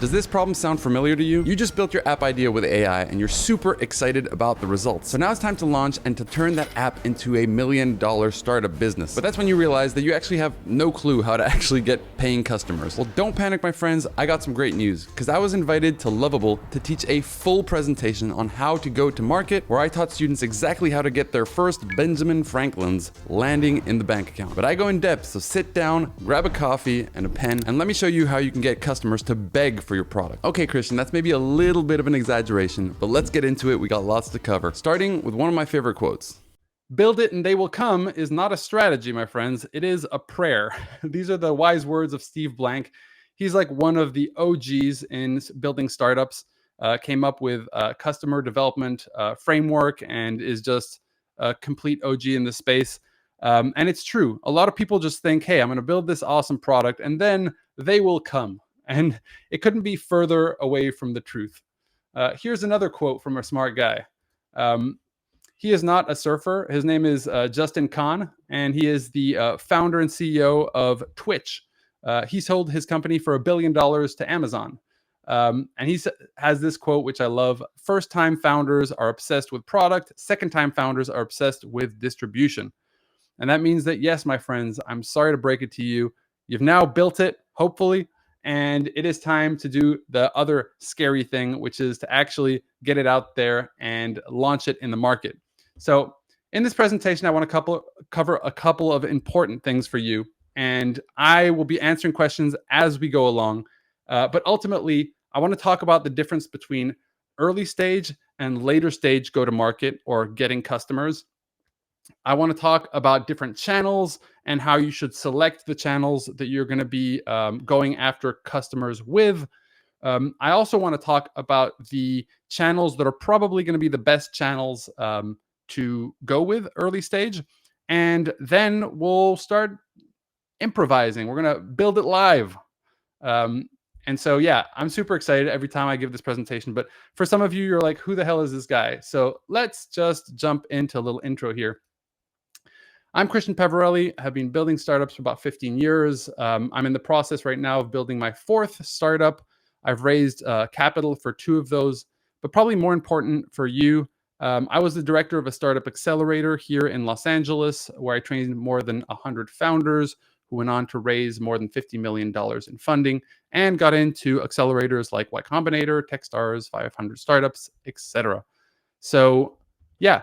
Does this problem sound familiar to you? You just built your app idea with AI and you're super excited about the results. So now it's time to launch and to turn that app into $1 million startup business. But that's when you realize that you actually have no clue how to actually get paying customers. Well, don't panic, my friends. I got some great news because I was invited to Lovable to teach a full presentation on how to go to market, where I taught students exactly how to get their first Benjamin Franklin's landing in the bank account. But I go in depth, so sit down, grab a coffee and a pen, and let me show you how you can get customers to beg for your product. Okay, Christian, that's maybe a little bit of an exaggeration, but let's get into it. We got lots to cover, starting with one of my favorite quotes. Build it and they will come is not a strategy, my friends. It is a prayer. These are the wise words of Steve Blank. He's like one of the OGs in building startups, came up with a customer development framework and is just a complete OG in the space. And it's true. A lot of people just think, hey, I'm going to build this awesome product and then they will come. And it couldn't be further away from the truth. Here's another quote from a smart guy. He is not a surfer. His name is Justin Kan, and he is the founder and CEO of Twitch. He sold his company for $1 billion to Amazon. And he has this quote, which I love. First-time founders are obsessed with product. Second-time founders are obsessed with distribution. And that means that, yes, my friends, I'm sorry to break it to you. You've now built it, hopefully. And it is time to do the other scary thing, which is to actually get it out there and launch it in the market. So in this presentation, I want to cover a couple of important things for you. And I will be answering questions as we go along. But ultimately, I want to talk about the difference between early stage and later stage go-to-market or getting customers. I want to talk about different channels and how you should select the channels that you're going to be going after customers with. I also want to talk about the channels that are probably going to be the best channels to go with early stage. And then we'll start improvising. We're going to build it live. And so, yeah, I'm super excited every time I give this presentation. But for some of you, you're like, who the hell is this guy? So let's just jump into a little intro here. I'm Christian Peverelli. I have been building startups for about 15 years. I'm in the process right now of building my fourth startup. I've raised capital for 2 of those, but probably more important for you, I was the director of a startup accelerator here in Los Angeles, where I trained more than 100 founders who went on to raise more than $50 million in funding and got into accelerators like Y Combinator, Techstars, 500 Startups, etc. So, yeah.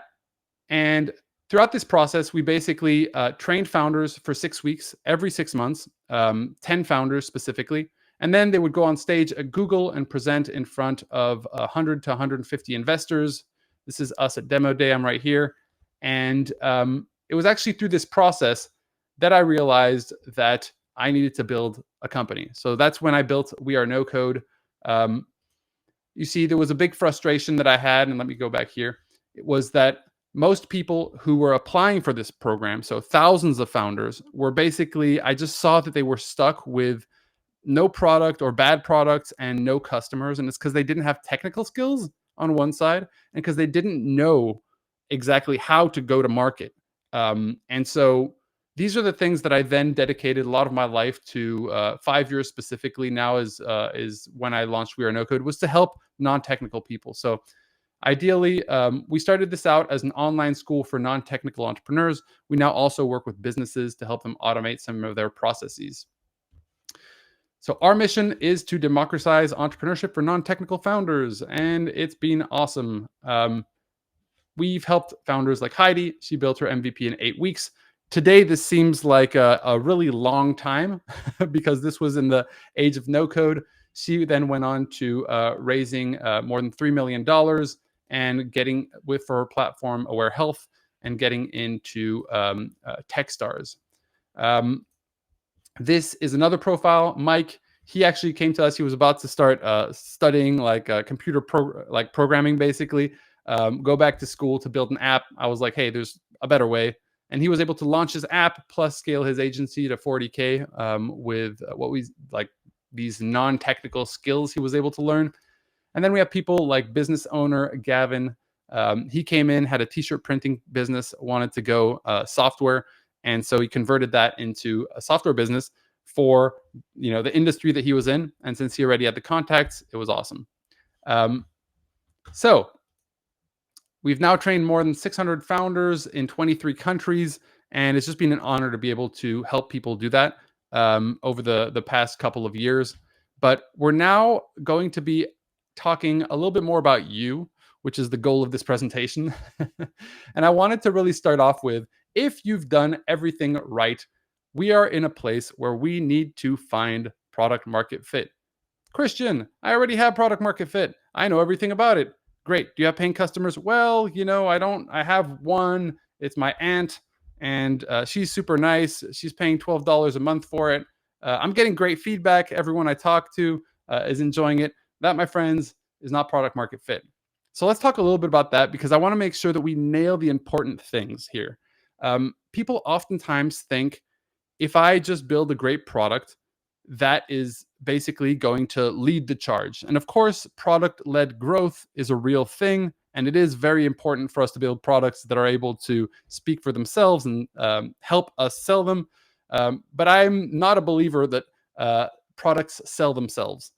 And throughout this process, we basically trained founders for 6 weeks, every 6 months, 10 founders specifically. And then they would go on stage at Google and present in front of 100 to 150 investors. This is us at Demo Day. I'm right here. And it was actually through this process that I realized that I needed to build a company. So that's when I built We Are No Code. You see, there was a big frustration that I had, and let me go back here. It was that most people who were applying for this program, so thousands of founders, were basically, I just saw that they were stuck with no product or bad products and no customers. And it's because they didn't have technical skills on one side and because they didn't know exactly how to go to market. And so these are the things that I then dedicated a lot of my life to. 5 years specifically now is when I launched We Are No Code, was to help non-technical people. So ideally, we started this out as an online school for non-technical entrepreneurs. We now also work with businesses to help them automate some of their processes. So our mission is to democratize entrepreneurship for non-technical founders, and it's been awesome. We've helped founders like Heidi. She built her MVP in 8 weeks. Today, this seems like a really long time because this was in the age of no code. She then went on to raising more than $3 million and getting with for her platform Aware Health and getting into Techstars. This is another profile, Mike. He actually came to us. He was about to start studying like computer programming, basically. Go back to school to build an app. I was like, hey, there's a better way. And he was able to launch his app plus scale his agency to 40K with what we like these non-technical skills he was able to learn. And then we have people like business owner Gavin. He came in, had a t-shirt printing business, wanted to go software. And so he converted that into a software business for the industry that he was in. And since he already had the contacts, it was awesome. So we've now trained more than 600 founders in 23 countries, and it's just been an honor to be able to help people do that over the past couple of years. But we're now going to be talking a little bit more about you, which is the goal of this presentation. And I wanted to really start off with, if you've done everything right, we are in a place where we need to find product market fit. Christian, I already have product market fit. I know everything about it. Great. Do you have paying customers? Well, I don't. I have one. It's my aunt, and she's super nice. She's paying $12 a month for it. I'm getting great feedback. Everyone I talk to is enjoying it. That, my friends, is not product market fit. So let's talk a little bit about that, because I want to make sure that we nail the important things here. People oftentimes think, if I just build a great product, that is basically going to lead the charge. And of course, product-led growth is a real thing, and it is very important for us to build products that are able to speak for themselves and help us sell them. But I'm not a believer that products sell themselves.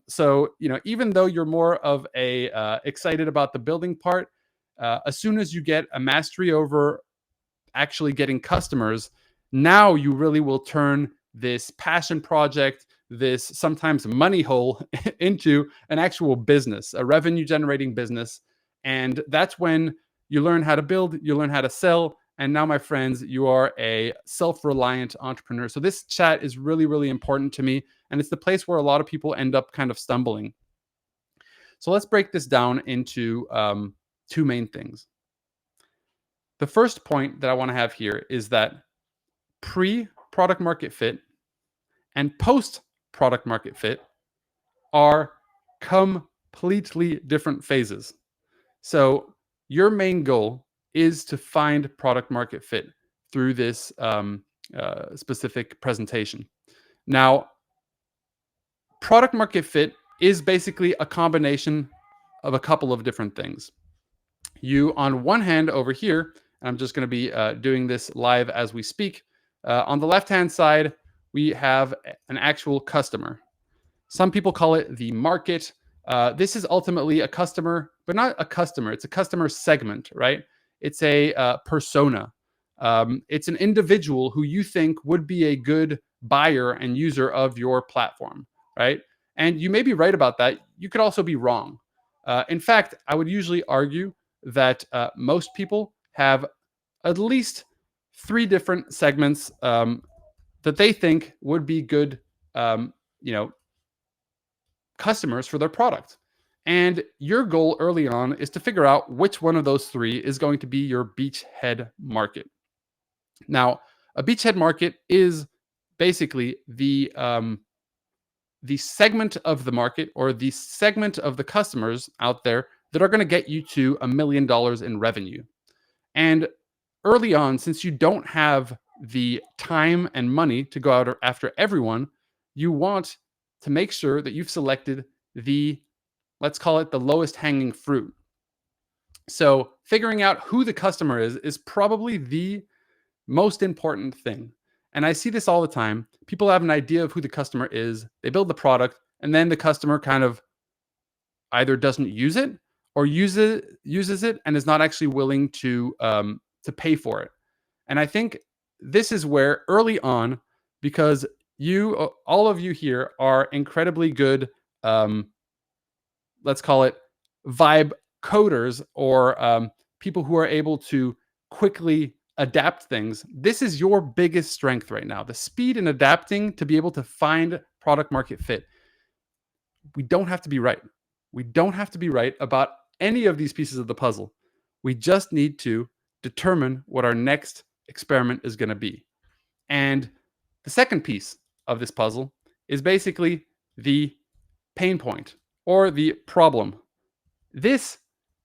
So even though you're more of a excited about the building part, as soon as you get a mastery over actually getting customers, now you really will turn this passion project, this sometimes money hole, into an actual business, a revenue generating business. And that's when you learn how to build, you learn how to sell. And now, my friends, you are a self-reliant entrepreneur. So this chat is really, really important to me. And it's the place where a lot of people end up kind of stumbling. So let's break this down into two main things. The first point that I want to have here is that pre-product market fit and post-product market fit are completely different phases. So your main goal is to find product market fit through this specific presentation. Now, product market fit is basically a combination of a couple of different things. You, on one hand over here, and I'm just going to be doing this live as we speak, on the left-hand side, we have an actual customer. Some people call it the market. This is ultimately a customer, but not a customer. It's a customer segment, right? It's a persona. It's an individual who you think would be a good buyer and user of your platform, right? And you may be right about that. You could also be wrong. In fact, I would usually argue that most people have at least 3 different segments that they think would be good, customers for their product. And your goal early on is to figure out which one of those 3 is going to be your beachhead market. Now, a beachhead market is basically the segment of the market, or the segment of the customers out there that are going to get you to $1 million in revenue. And early on, since you don't have the time and money to go out after everyone, you want to make sure that you've selected the, let's call it, the lowest hanging fruit. So figuring out who the customer is probably the most important thing. And I see this all the time. People have an idea of who the customer is, they build the product, and then the customer kind of either doesn't use it or uses it and is not actually willing to pay for it. And I think this is where early on, because all of you here are incredibly good, let's call it vibe coders, or people who are able to quickly adapt things. This is your biggest strength right now, the speed in adapting to be able to find product market fit. We don't have to be right. We don't have to be right about any of these pieces of the puzzle. We just need to determine what our next experiment is going to be. And the second piece of this puzzle is basically the pain point, or the problem. This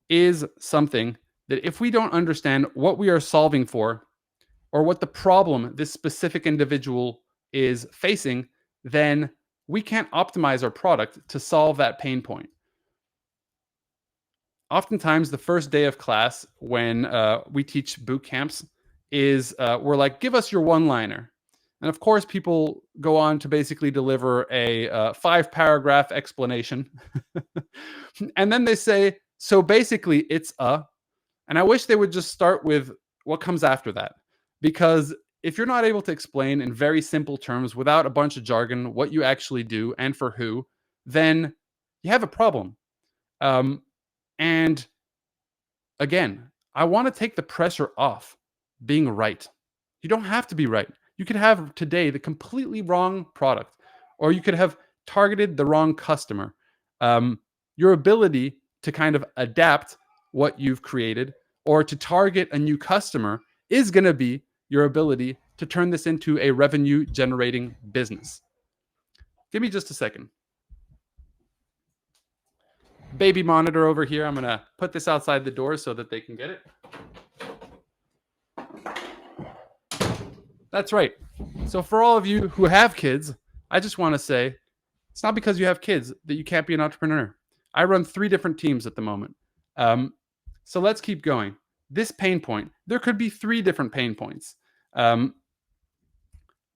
is something that, if we don't understand what we are solving for, or what the problem this specific individual is facing, then we can't optimize our product to solve that pain point. Oftentimes, the first day of class, when we teach boot camps, is we're like, give us your one-liner. And of course, people go on to basically deliver a 5-paragraph explanation. And then they say, so basically, it's a. And I wish they would just start with what comes after that. Because if you're not able to explain in very simple terms without a bunch of jargon what you actually do and for who, then you have a problem. Um, and again, I want to take the pressure off being right. You don't have to be right. You could have today the completely wrong product, or you could have targeted the wrong customer. Your ability to kind of adapt what you've created or to target a new customer is going to be your ability to turn this into a revenue generating business. Give me just a second. Baby monitor over here. I'm going to put this outside the door so that they can get it. That's right. So for all of you who have kids, I just want to say it's not because you have kids that you can't be an entrepreneur. I run 3 different teams at the moment. So let's keep going. This pain point, there could be 3 different pain points.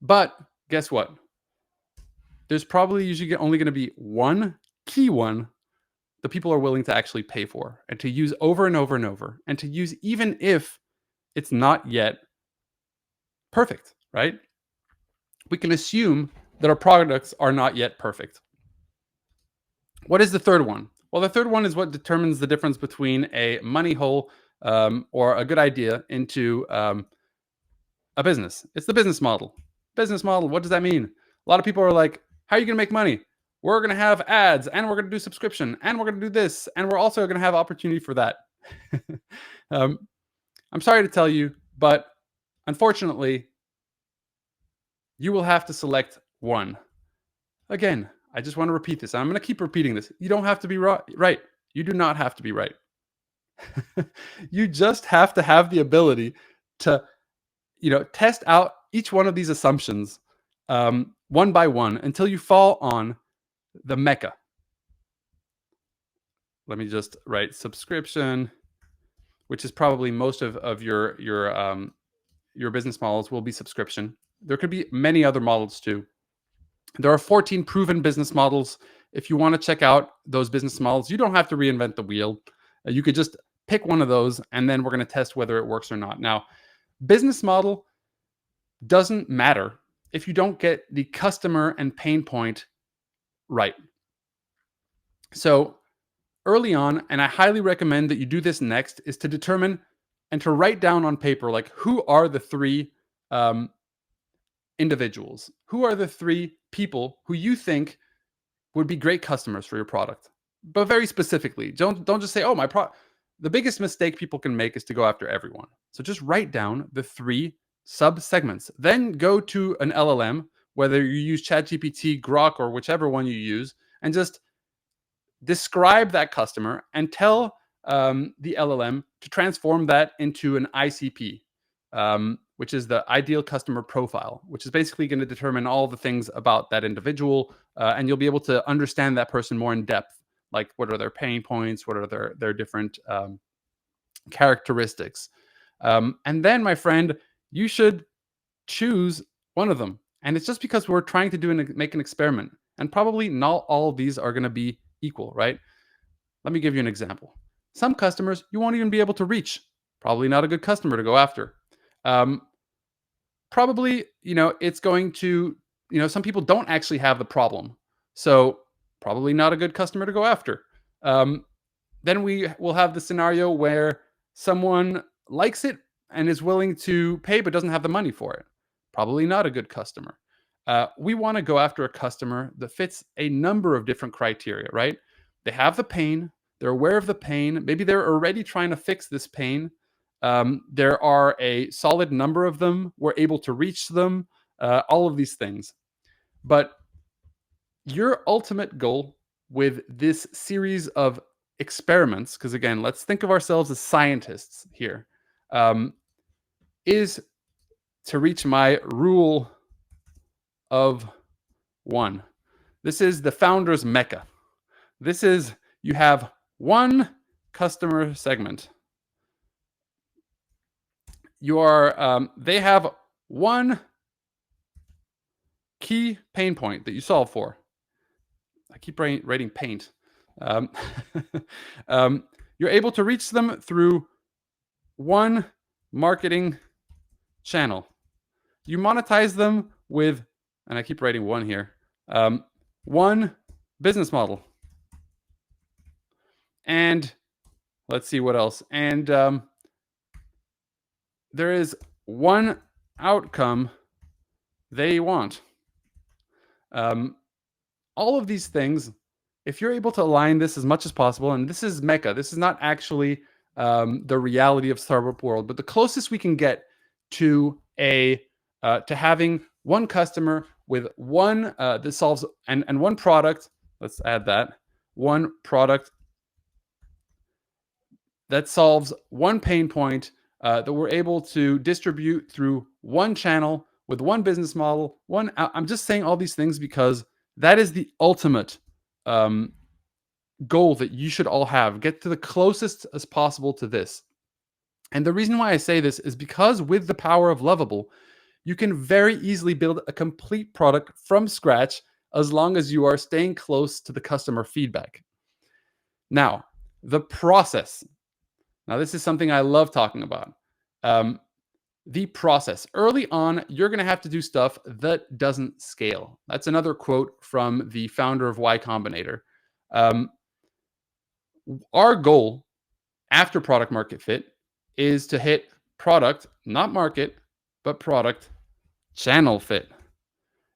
But guess what? There's probably usually only going to be one key one that people are willing to actually pay for and to use over and over and over, and to use even if it's not yet perfect, right? We can assume that our products are not yet perfect. What is the third one? Well, the third one is what determines the difference between a money hole or a good idea into a business. It's the business model. Business model, what does that mean? A lot of people are like, how are you going to make money? We're going to have ads, and we're going to do subscription, and we're going to do this, and we're also going to have opportunity for that. I'm sorry to tell you, but unfortunately, you will have to select one. Again, I just want to repeat this. I'm going to keep repeating this. You don't have to be right. You do not have to be right. You just have to have the ability to, test out each one of these assumptions one by one until you fall on the mecca. Let me just write subscription, which is probably most of your business models will be subscription. There could be many other models too. There are 14 proven business models. If you want to check out those business models, you don't have to reinvent the wheel. You could just pick one of those, and then we're going to test whether it works or not. Now, business model doesn't matter if you don't get the customer and pain point right. So early on, and I highly recommend that you do this next, is to determine and to write down on paper, like, who are the 3 individuals? Who are the 3 people who you think would be great customers for your product? But very specifically, don't just say, oh, my product. The biggest mistake people can make is to go after everyone. So just write down the 3 sub segments. Then go to an LLM, whether you use ChatGPT, Grok, or whichever one you use, and just describe that customer and tell the LLM to transform that into an ICP, which is the ideal customer profile, which is basically going to determine all the things about that individual, and you'll be able to understand that person more in depth, like what are their pain points, what are their different characteristics. And then, my friend, you should choose one of them. And it's just because we're trying to make an experiment. And probably not all of these are going to be equal, right? Let me give you an example. Some customers you won't even be able to reach. Probably not a good customer to go after. Probably, it's going to, some people don't actually have the problem. So probably not a good customer to go after. Then we will have the scenario where someone likes it and is willing to pay but doesn't have the money for it. Probably not a good customer. We want to go after a customer that fits a number of different criteria, right? They have the pain. They're aware of the pain. Maybe they're already trying to fix this pain. There are a solid number of them. We're able to reach them. All of these things. But your ultimate goal with this series of experiments, because again, let's think of ourselves as scientists here, is to reach my rule of 1. This is the founder's mecca. This is, you have one customer segment. They have one key pain point that you solve for. I keep writing paint. Um, you're able to reach them through one marketing channel. You monetize them with, and I keep writing one here, one business model. And let's see what else. And there is one outcome they want. All of these things, if you're able to align this as much as possible, and this is Mecca, this is not actually the reality of startup world, but the closest we can get to to having one customer with one that solves and one product. Let's add that one product that solves one pain point that we're able to distribute through one channel with one business model. I'm just saying all these things because that is the ultimate goal that you should all have. Get to the closest as possible to this. And the reason why I say this is because with the power of Lovable, you can very easily build a complete product from scratch as long as you are staying close to the customer feedback. Now, the process. Now, this is something I love talking about. The process. Early on, you're going to have to do stuff that doesn't scale. That's another quote from the founder of Y Combinator. Our goal after product market fit is to hit product, not market, but product channel fit.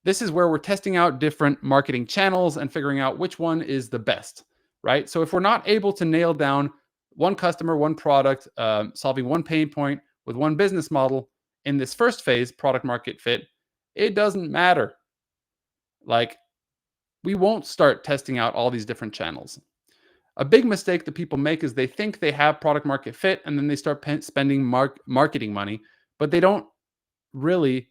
This is where we're testing out different marketing channels and figuring out which one is the best, right? So if we're not able to nail down one customer, one product, solving one pain point with one business model in this first phase, product market fit, it doesn't matter. Like, we won't start testing out all these different channels. A big mistake that people make is they think they have product market fit and then they start spending marketing money, but they don't really.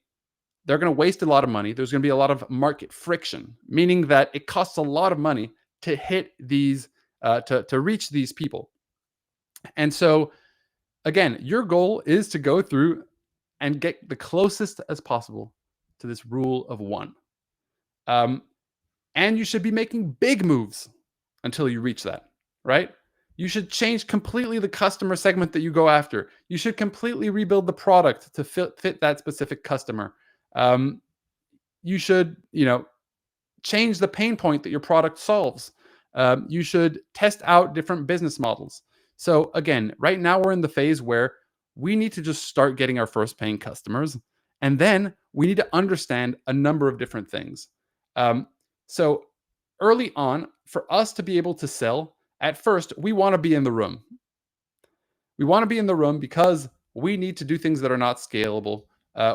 They're going to waste a lot of money. There's going to be a lot of market friction, meaning that it costs a lot of money to hit these, to reach these people. And so, again, your goal is to go through and get the closest as possible to this rule of one. And you should be making big moves until you reach that, right? You should change completely the customer segment that you go after. You should completely rebuild the product to fit that specific customer. You should, change the pain point that your product solves. You should test out different business models. So again, right now we're in the phase where we need to just start getting our first paying customers, and then we need to understand a number of different things. So early on, for us to be able to sell, at first, we want to be in the room. We want to be in the room because we need to do things that are not scalable.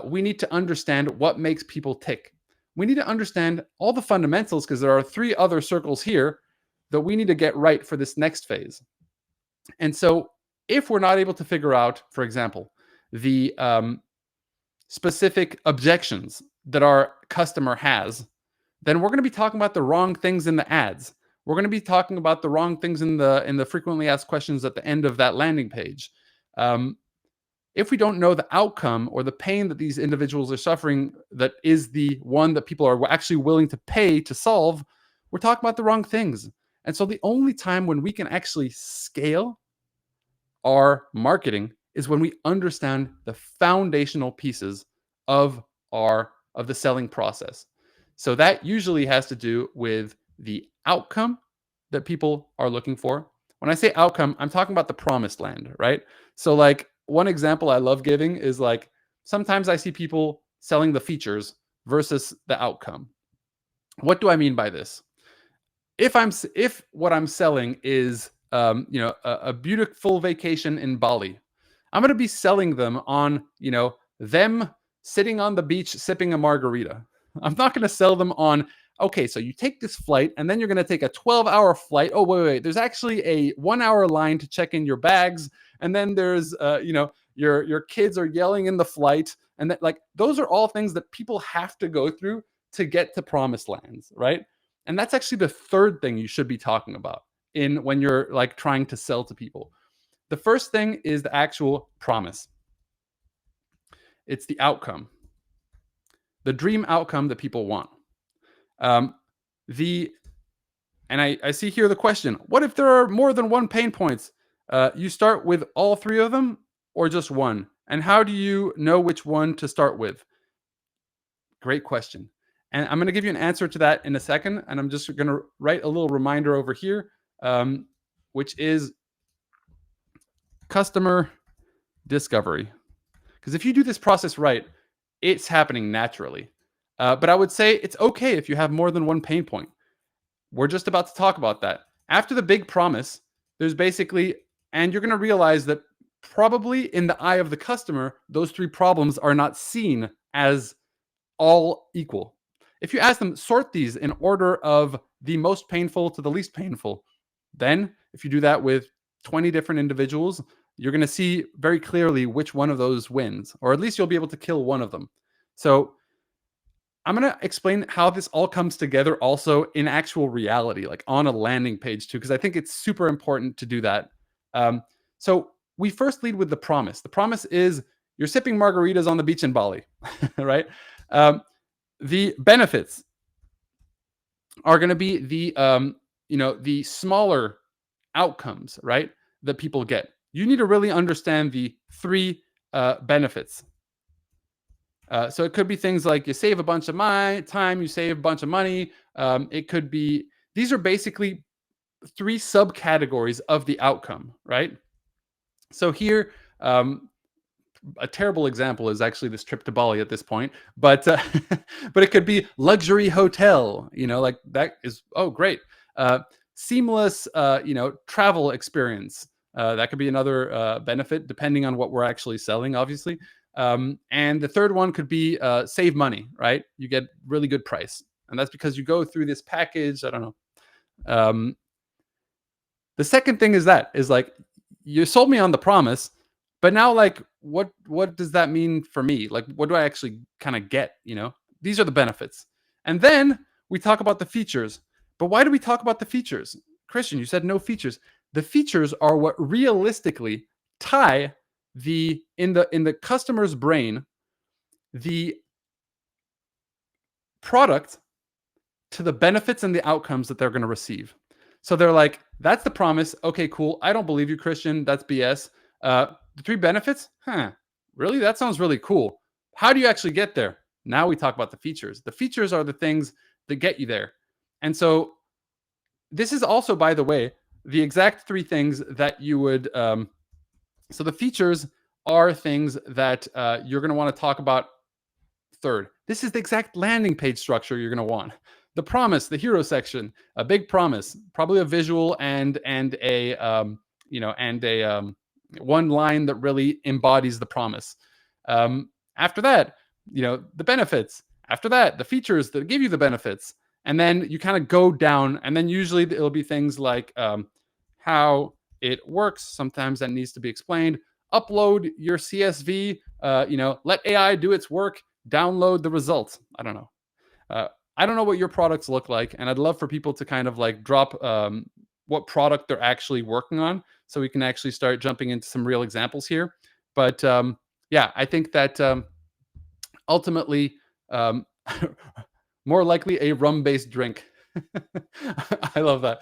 We need to understand what makes people tick. We need to understand all the fundamentals because there are 3 other circles here that we need to get right for this next phase. And so if we're not able to figure out, for example, the specific objections that our customer has, then we're going to be talking about the wrong things in the ads. We're going to be talking about the wrong things in the frequently asked questions at the end of that landing page. If we don't know the outcome or the pain that these individuals are suffering, that is the one that people are actually willing to pay to solve, we're talking about the wrong things. And so the only time when we can actually scale our marketing is when we understand the foundational pieces of the selling process. So that usually has to do with the outcome that people are looking for. When I say outcome, I'm talking about the promised land, right? So like one example I love giving is like sometimes I see people selling the features versus the outcome. What do I mean by this? If what I'm selling is a beautiful vacation in Bali, I'm going to be selling them on them sitting on the beach sipping a margarita. I'm not going to sell them on, okay, so you take this flight and then you're going to take a 12-hour flight. Oh, wait. There's actually a 1-hour line to check in your bags. And then there's, your kids are yelling in the flight. And that, like, those are all things that people have to go through to get to promised lands, right? And that's actually the third thing you should be talking about when you're like trying to sell to people. The first thing is the actual promise. It's the outcome. the dream outcome that people want. Um, I see here the question: what if there are more than one pain points? You start with all three of them, or just one? And how do you know which one to start with? Great question. And I'm going to give you an answer to that in a second. And I'm just going to write a little reminder over here, which is customer discovery. Because if you do this process right, it's happening naturally. But I would say it's okay if you have more than one pain point. We're just about to talk about that. After the big promise, there's basically, and you're going to realize that probably in the eye of the customer, those three problems are not seen as all equal. If you ask them, sort these in order of the most painful to the least painful, then if you do that with 20 different individuals, you're going to see very clearly which one of those wins, or at least you'll be able to kill one of them. So I'm going to explain how this all comes together also in actual reality, like on a landing page too, because I think it's super important to do that. So we first lead with the promise. The promise is you're sipping margaritas on the beach in Bali, right? The benefits are going to be the smaller outcomes, right, that people get. You need to really understand the three benefits. So it could be things like you save a bunch of time, you save a bunch of money. It could be, these are basically three subcategories of the outcome, right? So here, a terrible example is actually this trip to Bali at this point, but but it could be luxury hotel, like that is, oh, great. Seamless, travel experience. That could be another benefit depending on what we're actually selling, obviously. And the third one could be save money, right? You get really good price. And that's because you go through this package. I don't know. The second thing is like, you sold me on the promise, but now like, what does that mean for me? Like, what do I actually kind of get? These are the benefits. And then we talk about the features. But why do we talk about the features? Christian, you said no features. The features are what realistically tie in the customer's brain the product to the benefits and the outcomes that they're going to receive. So they're like, that's the promise. Okay, cool. I don't believe you, Christian. That's BS. The three benefits? Really? That sounds really cool. How do you actually get there? Now we talk about the features. The features are the things that get you there. And so this is also, by the way, the exact three things that you would. So the features are things that you're going to want to talk about third. This is the exact landing page structure you're going to want. The promise, the hero section, a big promise, probably a visual and a one line that really embodies the promise. After that, the benefits. After that, the features that give you the benefits. And then you kind of go down, and then usually it'll be things like how it works. Sometimes that needs to be explained. Upload your CSV. Let AI do its work. Download the results. I don't know. I don't know what your products look like, and I'd love for people to kind of like drop what product they're actually working on, so we can actually start jumping into some real examples here. But yeah, I think that ultimately, more likely a rum-based drink. I love that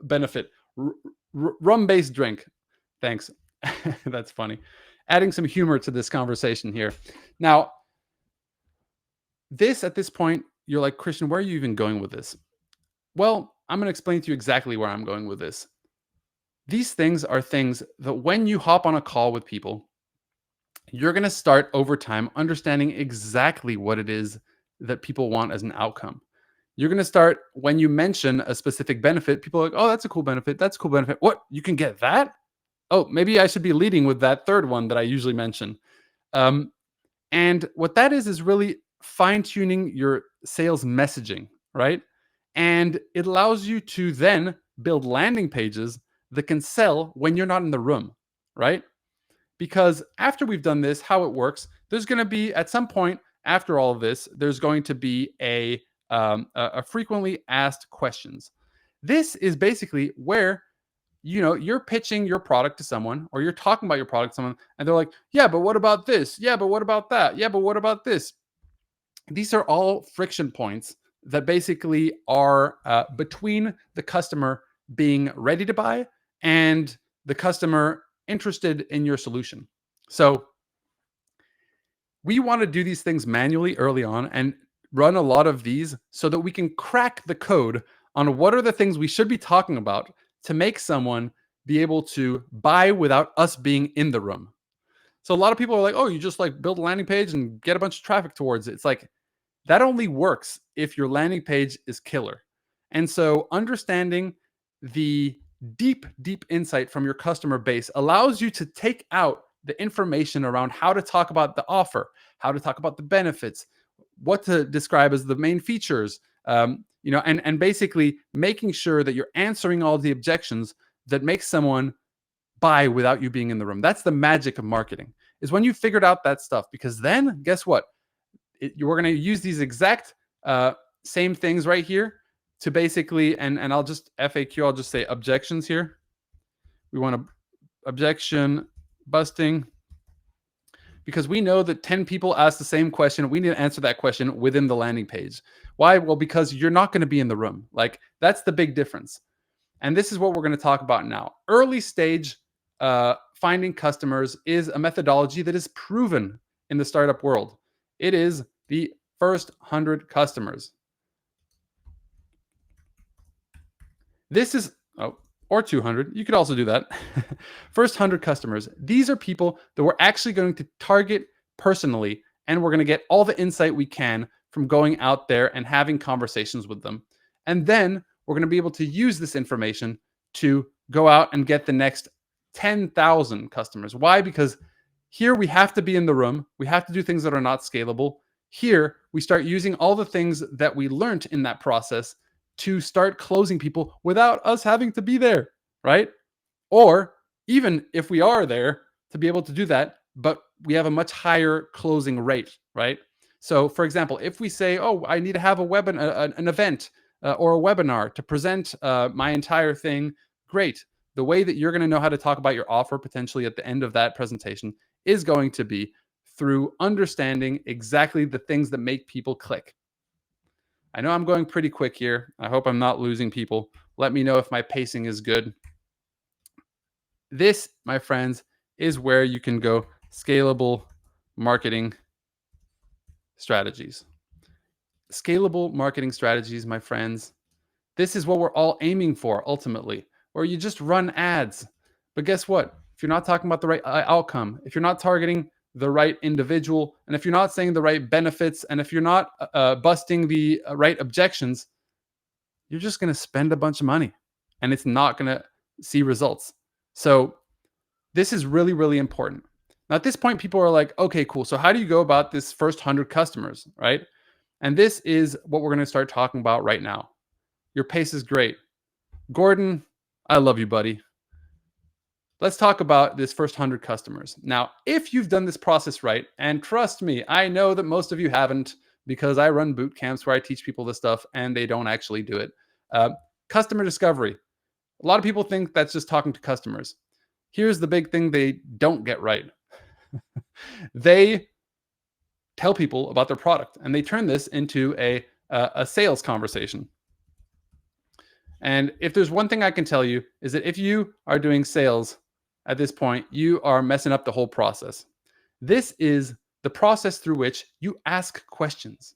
benefit. Rum-based drink. Thanks. That's funny. Adding some humor to this conversation here. Now, at this point, you're like, Christian, where are you even going with this? Well, I'm going to explain to you exactly where I'm going with this. These things are things that when you hop on a call with people, you're going to start over time understanding exactly what it is that people want as an outcome. You're going to start, when you mention a specific benefit, people are like, oh, that's a cool benefit. That's a cool benefit. What? You can get that? Oh, maybe I should be leading with that third one that I usually mention. And what that is really fine-tuning your sales messaging, right? And it allows you to then build landing pages that can sell when you're not in the room, right? Because after we've done this, how it works, there's going to be, at some point after all of this, there's going to be a frequently asked questions. This is basically where you're pitching your product to someone, or you're talking about your product to someone, and they're like, yeah, but what about this? Yeah, but what about that? Yeah, but what about this? These are all friction points that basically are between the customer being ready to buy and the customer interested in your solution. So we want to do these things manually early on and run a lot of these so that we can crack the code on what are the things we should be talking about to make someone be able to buy without us being in the room. So a lot of people are like, "Oh, you just like build a landing page and get a bunch of traffic towards it." It's like that only works if your landing page is killer. And so understanding the deep insight from your customer base allows you to take out the information around how to talk about the offer, how to talk about the benefits, what to describe as the main features, and basically making sure that you're answering all the objections that make someone buy without you being in the room. That's the magic of marketing, is when you figured out that stuff, because then guess what? We're going to use these exact same things right here to basically, and I'll just FAQ, I'll just say objections here. We want to objection busting, because we know that 10 people ask the same question. We need to answer that question within the landing page. Why? Well, because you're not going to be in the room. Like, that's the big difference. And this is what we're going to talk about now. Early stage finding customers is a methodology that is proven in the startup world. It is the first 100 customers. This is, or 200. You could also do that. First 100 customers. These are people that we're actually going to target personally, and we're going to get all the insight we can from going out there and having conversations with them. And then we're going to be able to use this information to go out and get the next 10,000 customers. Why? Because here we have to be in the room. We have to do things that are not scalable. Here we start using all the things that we learned in that process to start closing people without us having to be there, right? Or even if we are there, to be able to do that, but we have a much higher closing rate, right? So, for example, if we say, "Oh, I need to have an event or a webinar to present my entire thing," great. The way that you're going to know how to talk about your offer potentially at the end of that presentation is going to be through understanding exactly the things that make people click. I know I'm going pretty quick here. I hope I'm not losing people. Let me know if my pacing is good. This, my friends, is where you can go scalable marketing strategies. Scalable marketing strategies, my friends. This is what we're all aiming for ultimately, where you just run ads. But guess what? If you're not talking about the right outcome, if you're not targeting the right individual, and if you're not saying the right benefits, and if you're not busting the right objections, you're just going to spend a bunch of money and it's not going to see results. So this is really, really important. Now, at this point, people are like, okay, cool. So how do you go about this first 100 customers, right? And this is what we're going to start talking about right now. Your pace is great. Gordon, I love you, buddy. Let's talk about this first 100 customers. Now, if you've done this process right, and trust me, I know that most of you haven't, because I run boot camps where I teach people this stuff and they don't actually do it. Customer discovery. A lot of people think that's just talking to customers. Here's the big thing they don't get right. They tell people about their product and they turn this into a sales conversation. And if there's one thing I can tell you is that if you are doing sales at this point, you are messing up the whole process. This is the process through which you ask questions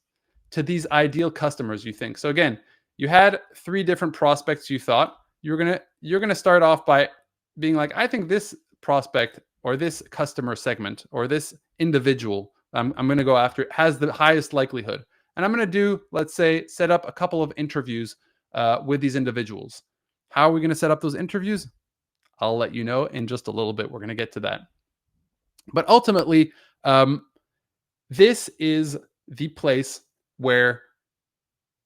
to these ideal customers you think. So again, you had 3 different prospects you thought. You're going to start off by being like, I think this prospect or this customer segment or this individual I'm going to go after has the highest likelihood. And I'm going to do, let's say, set up a couple of interviews with these individuals. How are we going to set up those interviews? I'll let you know in just a little bit. We're going to get to that. But ultimately, this is the place where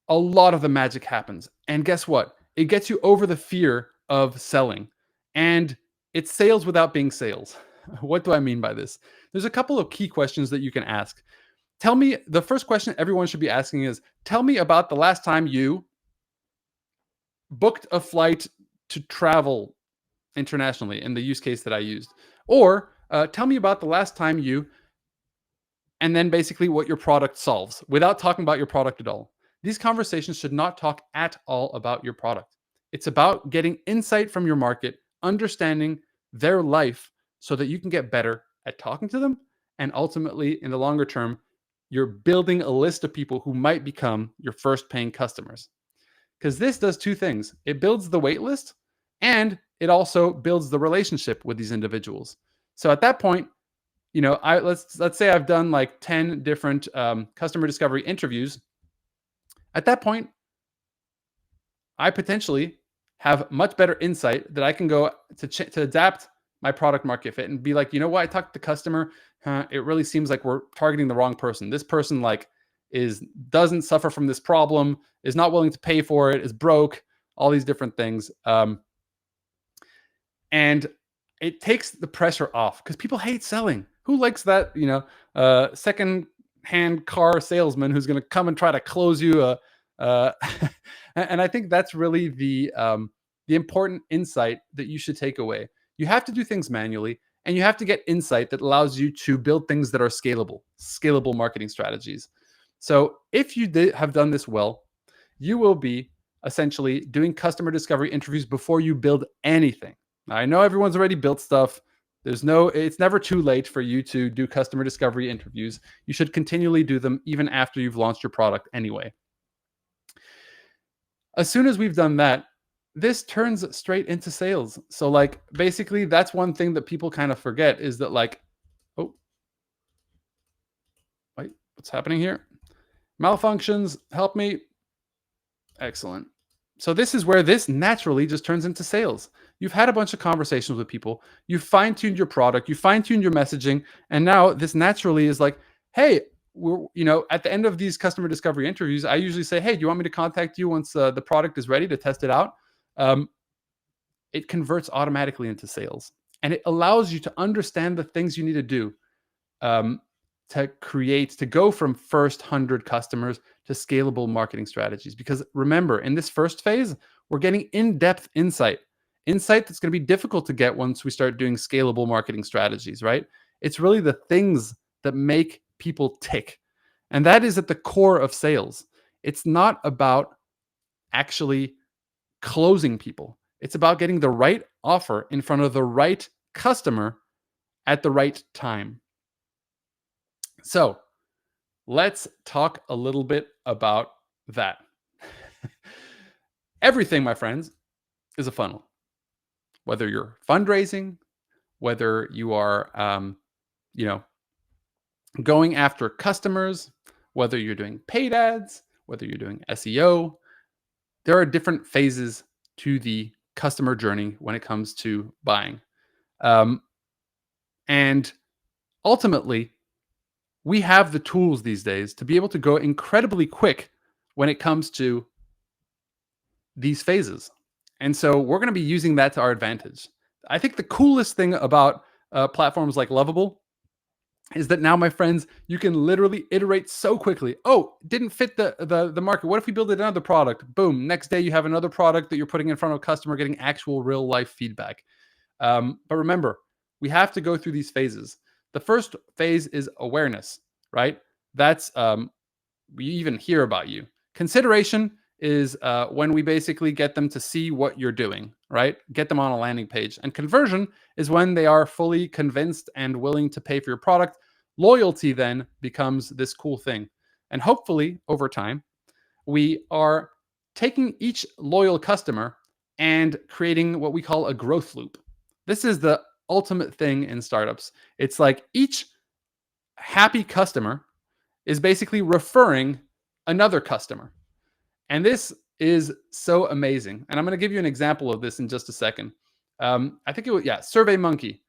a lot of the magic happens. And guess what? It gets you over the fear of selling. And it's sales without being sales. What do I mean by this? There's a couple of key questions that you can ask. Tell me, the first question everyone should be asking is, tell me about the last time you booked a flight to travel internationally in the use case that I used. Or tell me about the last time you and then basically what your product solves without talking about your product at all. These conversations should not talk at all about your product. It's about getting insight from your market, understanding their life so that you can get better at talking to them. And ultimately, in the longer term, you're building a list of people who might become your first paying customers. Because this does two things: it builds the wait list, and it also builds the relationship with these individuals. So at that point, let's say I've done like 10 different customer discovery interviews. At that point, I potentially have much better insight that I can go to adapt my product market fit and be like, you know what? I talked to the customer. It really seems like we're targeting the wrong person. This person like doesn't suffer from this problem, is not willing to pay for it, is broke, all these different things. And it takes the pressure off because people hate selling. Who likes that, second hand car salesman who's going to come and try to close you and I think that's really the important insight that you should take away. You have to do things manually, and you have to get insight that allows you to build things that are scalable marketing strategies. So if you have done this well, you will be essentially doing customer discovery interviews before you build anything. Now, I know everyone's already built stuff. It's never too late for you to do customer discovery interviews. You should continually do them even after you've launched your product anyway. As soon as we've done that, this turns straight into sales. So like basically that's one thing that people kind of forget is that like, oh, wait, what's happening here? Malfunctions, help me. Excellent. So this is where this naturally just turns into sales. You've had a bunch of conversations with people. You've fine-tuned your product. You fine-tuned your messaging. And now this naturally is like, hey, at the end of these customer discovery interviews, I usually say, hey, do you want me to contact you once the product is ready to test it out? It converts automatically into sales. And it allows you to understand the things you need to do to go from first 100 customers to scalable marketing strategies. Because remember, in this first phase, we're getting in-depth insight that's going to be difficult to get once we start doing scalable marketing strategies, right? It's really the things that make people tick. And that is at the core of sales. It's not about actually closing people. It's about getting the right offer in front of the right customer at the right time. So let's talk a little bit about that. Everything, my friends, is a funnel. Whether you're fundraising, whether you are, going after customers, whether you're doing paid ads, whether you're doing SEO, there are different phases to the customer journey when it comes to buying. And ultimately, we have the tools these days to be able to go incredibly quick when it comes to these phases. And so we're going to be using that to our advantage. I think the coolest thing about platforms like Lovable is that now, my friends, you can literally iterate so quickly. Oh, didn't fit the market. What if we build another product? Boom. Next day, you have another product that you're putting in front of a customer, getting actual real life feedback. But remember, we have to go through these phases. The first phase is awareness, right? That's we even hear about you. Consideration is when we basically get them to see what you're doing, right? Get them on a landing page. And conversion is when they are fully convinced and willing to pay for your product. Loyalty then becomes this cool thing. And hopefully, over time, we are taking each loyal customer and creating what we call a growth loop. This is the ultimate thing in startups. It's like each happy customer is basically referring another customer. And this is so amazing. And I'm going to give you an example of this in just a second. I think it was, SurveyMonkey.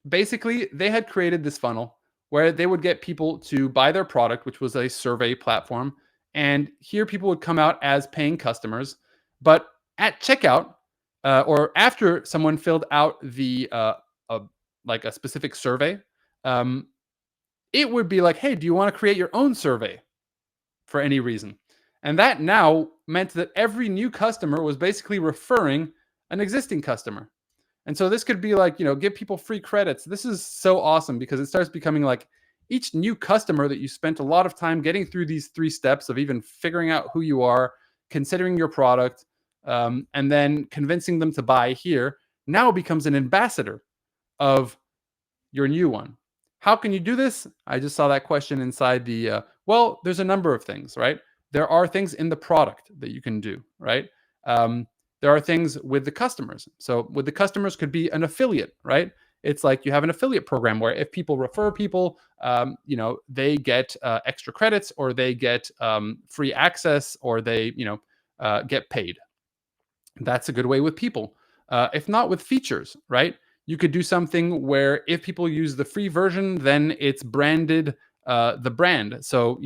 Basically, they had created this funnel where they would get people to buy their product, which was a survey platform. And here people would come out as paying customers. But at checkout, or after someone filled out the like a specific survey, it would be like, hey, do you want to create your own survey for any reason? And that now meant that every new customer was basically referring an existing customer. And so this could be like, give people free credits. This is so awesome because it starts becoming like each new customer that you spent a lot of time getting through these 3 steps of even figuring out who you are, considering your product, and then convincing them to buy here, now becomes an ambassador of your new one. How can you do this? I just saw that question inside the, well, there's a number of things, right? There are things in the product that you can do, right? Um, there are things with the customers. So with the customers could be an affiliate, right? It's like you have an affiliate program where if people refer people, they get extra credits, or they get free access, or they, get paid. That's a good way with people. If not with features, right? You could do something where if people use the free version, then it's branded the brand. So,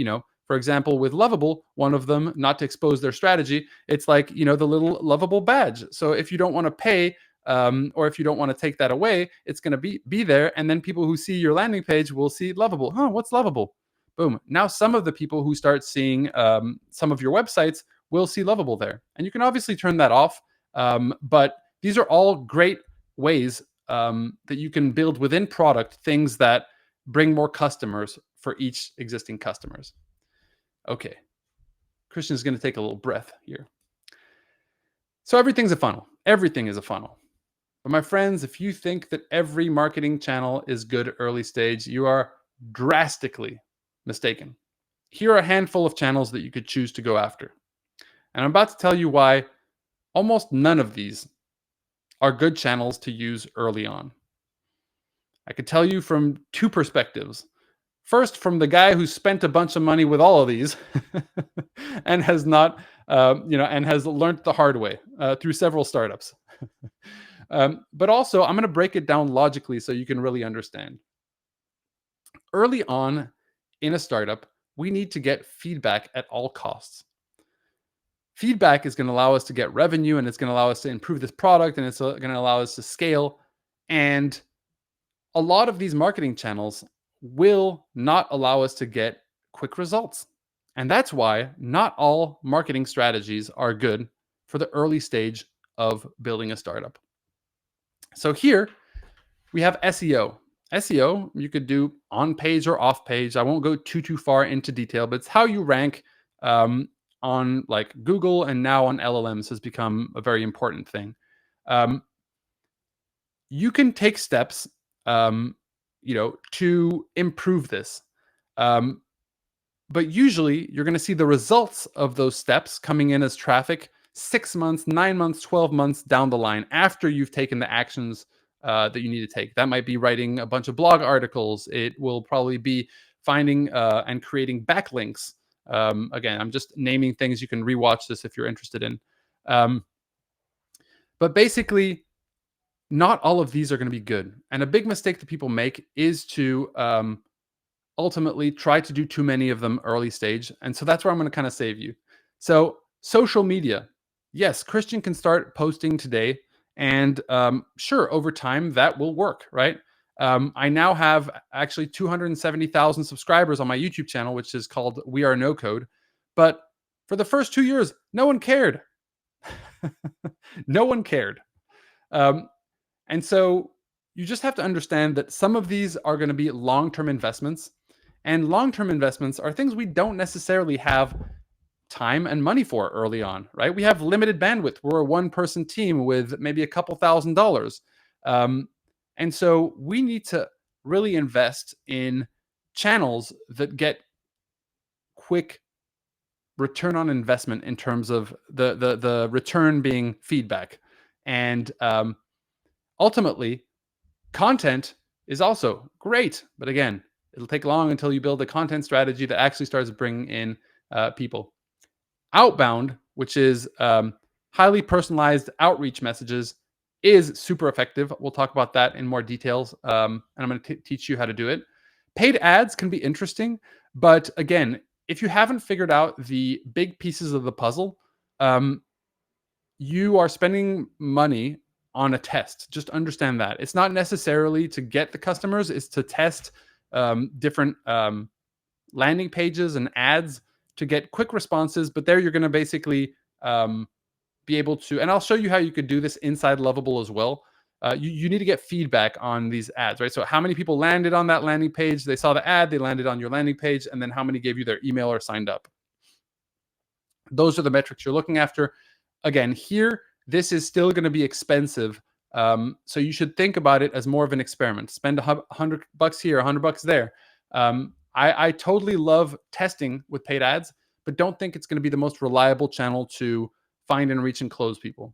for example, with Lovable, one of them, not to expose their strategy, it's like, the little Lovable badge. So if you don't want to pay, or if you don't want to take that away, it's going to be there. And then people who see your landing page will see Lovable. Huh, what's Lovable? Boom. Now, some of the people who start seeing some of your websites will see Lovable there. And you can obviously turn that off. But these are all great ways that you can build within product things that bring more customers for each existing customers. Okay. Christian is going to take a little breath here. So everything's a funnel. Everything is a funnel. But my friends, if you think that every marketing channel is good early stage, you are drastically mistaken. Here are a handful of channels that you could choose to go after. And I'm about to tell you why almost none of these are good channels to use early on. I could tell you from 2 perspectives. First, from the guy who spent a bunch of money with all of these and has not, and has learned the hard way through several startups. But also, I'm going to break it down logically so you can really understand. Early on in a startup, we need to get feedback at all costs. Feedback is going to allow us to get revenue, and it's going to allow us to improve this product, and it's going to allow us to scale. And a lot of these marketing channels will not allow us to get quick results. And that's why not all marketing strategies are good for the early stage of building a startup. So here we have SEO. SEO, you could do on page or off page. I won't go too far into detail, but it's how you rank on like Google, and now on LLMs has become a very important thing. You can take steps, to improve this. But usually you're going to see the results of those steps coming in as traffic 6 months, 9 months, 12 months down the line after you've taken the actions that you need to take. That might be writing a bunch of blog articles. It will probably be finding and creating backlinks. Again, I'm just naming things. You can rewatch this if you're interested in. But basically, not all of these are going to be good. And a big mistake that people make is to ultimately try to do too many of them early stage. And so that's where I'm going to kind of save you. So social media. Yes, Christian can start posting today. And sure, over time, that will work, right? I now have actually 270,000 subscribers on my YouTube channel, which is called We Are No Code. But for the first 2 years, no one cared. No one cared. And so you just have to understand that some of these are going to be long-term investments. And long-term investments are things we don't necessarily have time and money for early on, right? We have limited bandwidth. We're a one-person team with maybe a couple $1,000s. And so we need to really invest in channels that get quick return on investment in terms of the return being feedback. And ultimately, content is also great. But again, it'll take long until you build a content strategy that actually starts bringing in people. Outbound, which is highly personalized outreach messages, is super effective. We'll talk about that in more details, and I'm going to teach you how to do it. Paid ads can be interesting, but again, if you haven't figured out the big pieces of the puzzle, you are spending money on a test. Just understand that. It's not necessarily to get the customers, it's to test different landing pages and ads to get quick responses. But there you're going to basically be able to, and I'll show you how you could do this inside Lovable as well. you need to get feedback on these ads, right? So how many people landed on that landing page? They saw the ad, they landed on your landing page, and then how many gave you their email or signed up? Those are the metrics you're looking after. Again, here, this is still going to be expensive. So you should think about it as more of an experiment. Spend $100 here, $100 there. I totally love testing with paid ads, but don't think it's going to be the most reliable channel to find and reach and close people.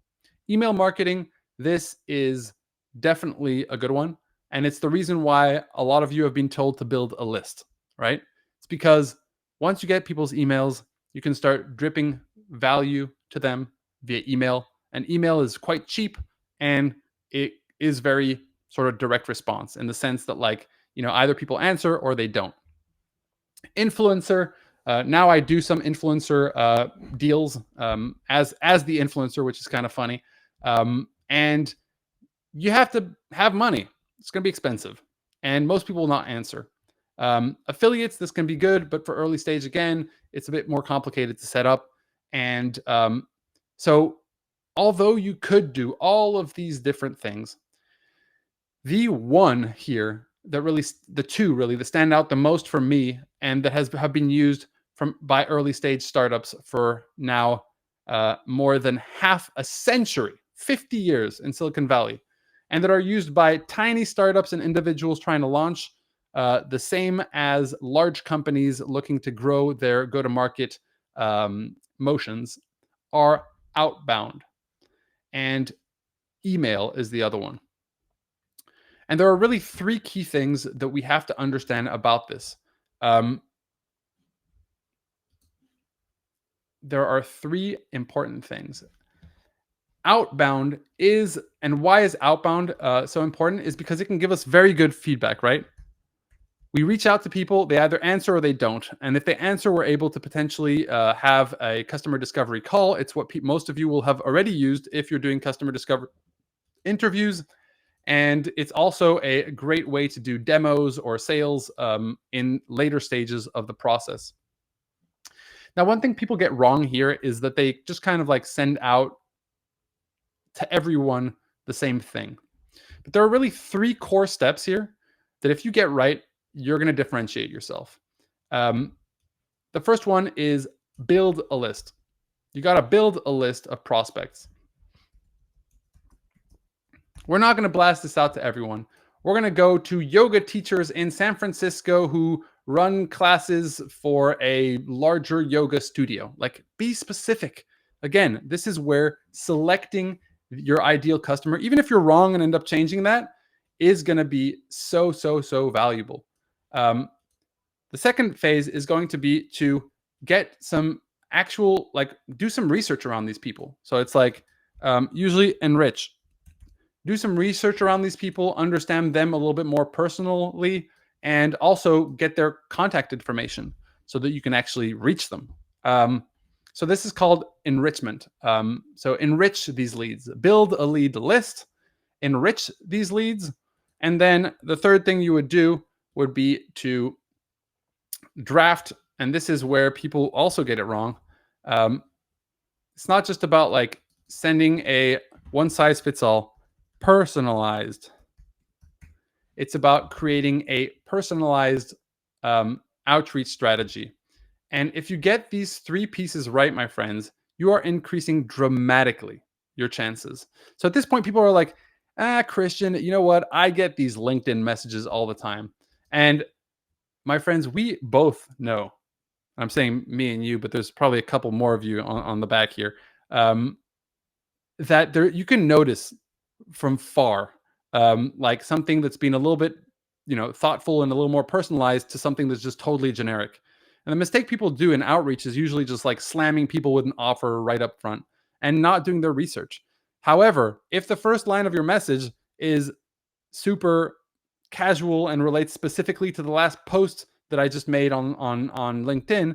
Email marketing, this is definitely a good one. And it's the reason why a lot of you have been told to build a list, right? It's because once you get people's emails, you can start dripping value to them via email. And email is quite cheap, and it is very sort of direct response in the sense that, like, either people answer or they don't. Influencer. Now I do some influencer deals as the influencer, which is kind of funny. And you have to have money. It's going to be expensive, and most people will not answer. Affiliates, this can be good, but for early stage, again, it's a bit more complicated to set up. And so although you could do all of these different things, the one here that really, the two really that stand out the most for me, and that have been used by early stage startups for now more than half a century, 50 years in Silicon Valley, and that are used by tiny startups and individuals trying to launch, the same as large companies looking to grow their go-to-market motions, are outbound, and email is the other one. And there are really three key things that we have to understand about this. There are three important things. Outbound is, and why is outbound so important, is because it can give us very good feedback, right? We reach out to people, they either answer or they don't. And if they answer, we're able to potentially have a customer discovery call. It's what most of you will have already used if you're doing customer discovery interviews. And it's also a great way to do demos or sales in later stages of the process. Now, one thing people get wrong here is that they just kind of like send out to everyone the same thing. But there are really three core steps here that if you get right, you're going to differentiate yourself. The first one is build a list. You got to build a list of prospects. We're not going to blast this out to everyone. We're going to go to yoga teachers in San Francisco who run classes for a larger yoga studio. Like, be specific. Again, this is where selecting your ideal customer, even if you're wrong and end up changing that, is going to be so valuable. The second phase is going to be to get some actual, like, do some research around these people. So it's like, usually enrich. Do some research around these people, understand them a little bit more personally, and also get their contact information so that you can actually reach them. So this is called enrichment. So enrich these leads, build a lead list, enrich these leads. And then the third thing you would do would be to draft. And this is where people also get it wrong. It's not just about like sending a one size fits all. Personalized. It's about creating a personalized outreach strategy. And if you get these three pieces right, my friends, you are increasing dramatically your chances. So at this point, people are like, Christian, you know what? I get these LinkedIn messages all the time. And my friends, we both know, I'm saying me and you, but there's probably a couple more of you on the back here, that there you can notice from far, like something that's been a little bit, thoughtful and a little more personalized to something that's just totally generic. And the mistake people do in outreach is usually just like slamming people with an offer right up front and not doing their research. However, if the first line of your message is super casual and relates specifically to the last post that I just made on LinkedIn,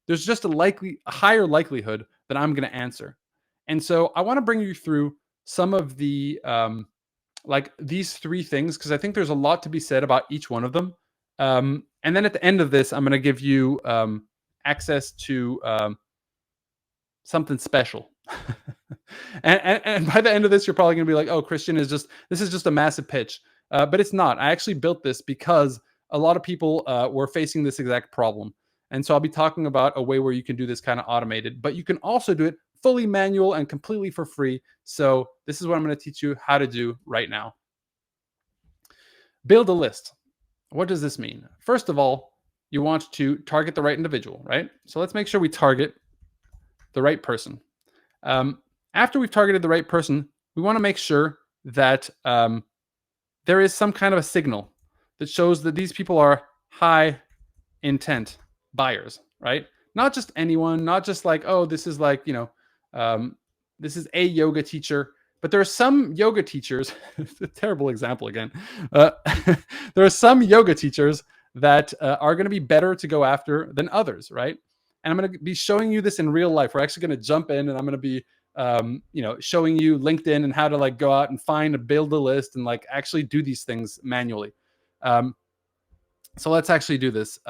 there's just a higher likelihood that I'm going to answer. And so I want to bring you through some of the like these three things, because I think there's a lot to be said about each one of them. And then at the end of this, I'm going to give you access to something special And by the end of this, you're probably going to be like, oh, Christian is just, this is just a massive pitch. But it's not. I actually built this because a lot of people were facing this exact problem. And so I'll be talking about a way where you can do this kind of automated, but you can also do it fully manual and completely for free. So this is what I'm going to teach you how to do right now. Build a list. What does this mean? First of all, you want to target the right individual, right? So let's make sure we target the right person. After we've targeted the right person, we want to make sure that there is some kind of a signal that shows that these people are high intent buyers, right? Not just anyone, not just like, oh, this is like, this is a yoga teacher, but there are some yoga teachers, a terrible example again. There are some yoga teachers that are going to be better to go after than others, right? And I'm going to be showing you this in real life. We're actually going to jump in and I'm going to be showing you LinkedIn and how to like go out and find and build a list and like actually do these things manually. So let's actually do this.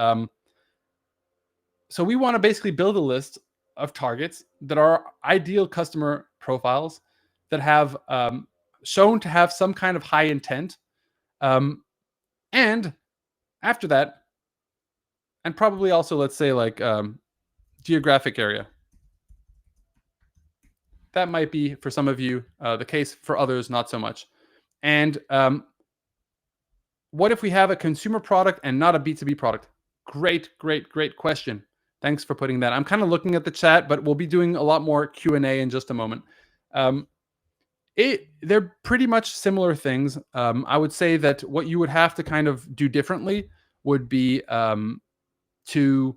So we want to basically build a list of targets that are ideal customer profiles that have shown to have some kind of high intent. And after that, and probably also, let's say like geographic area. That might be for some of you the case, for others, not so much. And what if we have a consumer product and not a B2B product? Great question. Thanks for putting that. I'm kind of looking at the chat, but we'll be doing a lot more Q&A in just a moment. They're pretty much similar things. I would say that what you would have to kind of do differently would be to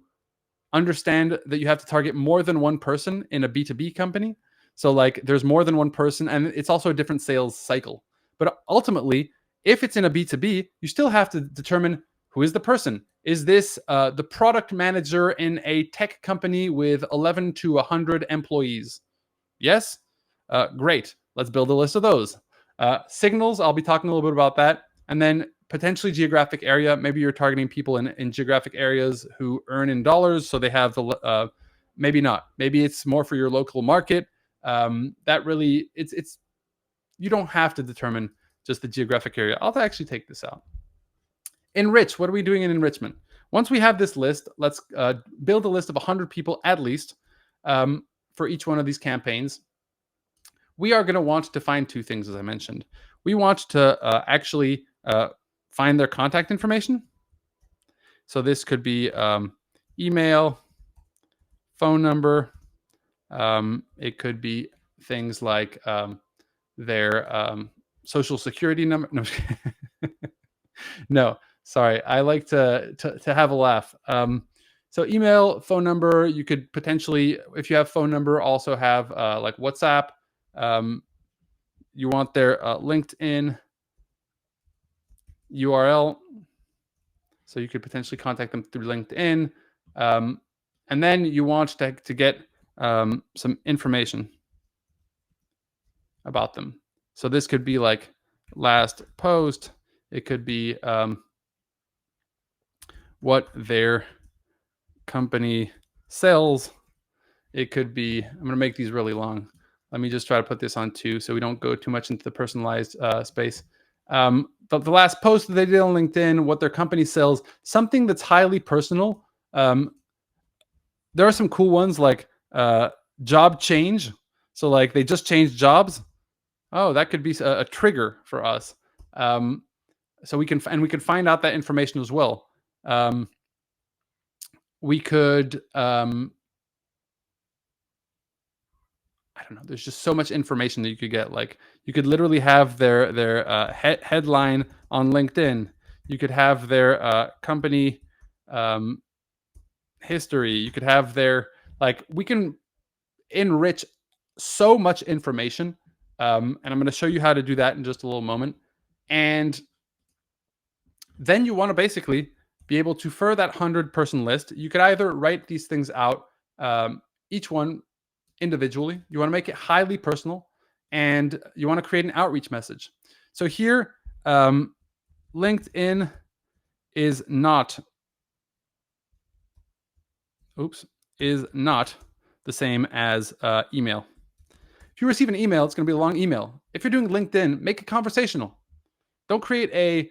understand that you have to target more than one person in a B2B company. So like there's more than one person and it's also a different sales cycle. But ultimately, if it's in a B2B, you still have to determine who is the person. Is this the product manager in a tech company with 11 to 100 employees? Yes? Great. Let's build a list of those. Signals, I'll be talking a little bit about that. And then potentially geographic area. Maybe you're targeting people in geographic areas who earn in dollars. So they have the, maybe not. Maybe it's more for your local market. That really, it's you don't have to determine just the geographic area. I'll actually take this out. Enrich. What are we doing in enrichment? Once we have this list, let's build a list of 100 people at least for each one of these campaigns. We are going to want to find two things, as I mentioned. We want to actually find their contact information. So this could be email, phone number. It could be things like their social security number. No, no, sorry. I like to have a laugh. So email, phone number. You could potentially, if you have phone number, also have like WhatsApp. You want their LinkedIn URL. So you could potentially contact them through LinkedIn. And then you want to get some information about them. So this could be like last post. It could be what their company sells. It could be, I'm going to make these really long. Let me just try to put this on 2 so we don't go too much into the personalized space. The last post that they did on LinkedIn, what their company sells, something that's highly personal. There are some cool ones like job change. So like they just changed jobs. Oh, that could be a trigger for us. So we can find out that information as well. We could, I don't know. There's just so much information that you could get. Like you could literally have their headline on LinkedIn. You could have their company history. You could have their we can enrich so much information. And I'm going to show you how to do that in just a little moment. And then you want to basically be able to, for that 100-person list, you could either write these things out, each one individually. You want to make it highly personal, and you want to create an outreach message. So here, LinkedIn is not the same as email. If you receive an email, it's going to be a long email. If you're doing LinkedIn, make it conversational. Don't create a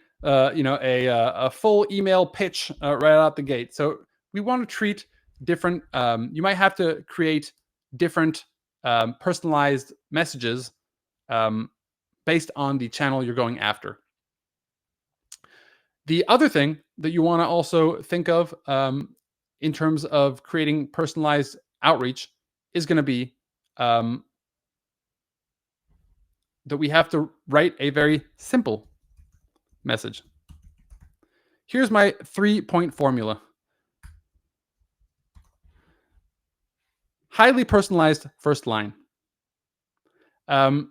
full email pitch right out the gate. So we want to treat different. You might have to create different personalized messages um, based on the channel you're going after. The other thing that you want to also think of in terms of creating personalized outreach is going to be that we have to write a very simple message. Here's my 3-point formula. Highly personalized first line. I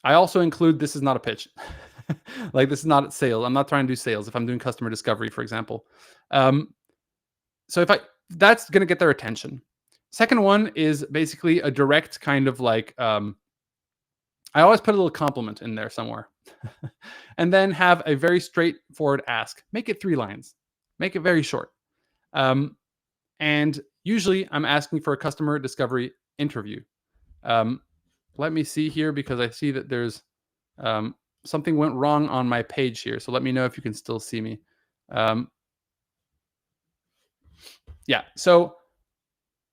also include this is not a pitch. Like this is not sales. I'm not trying to do sales if I'm doing customer discovery, for example. So that's going to get their attention. Second one is basically a direct kind of like, I always put a little compliment in there somewhere. And then have a very straightforward ask. Make it 3 lines. Make it very short. And usually I'm asking for a customer discovery interview. Let me see here because I see that there's something went wrong on my page here. So let me know if you can still see me. Yeah, so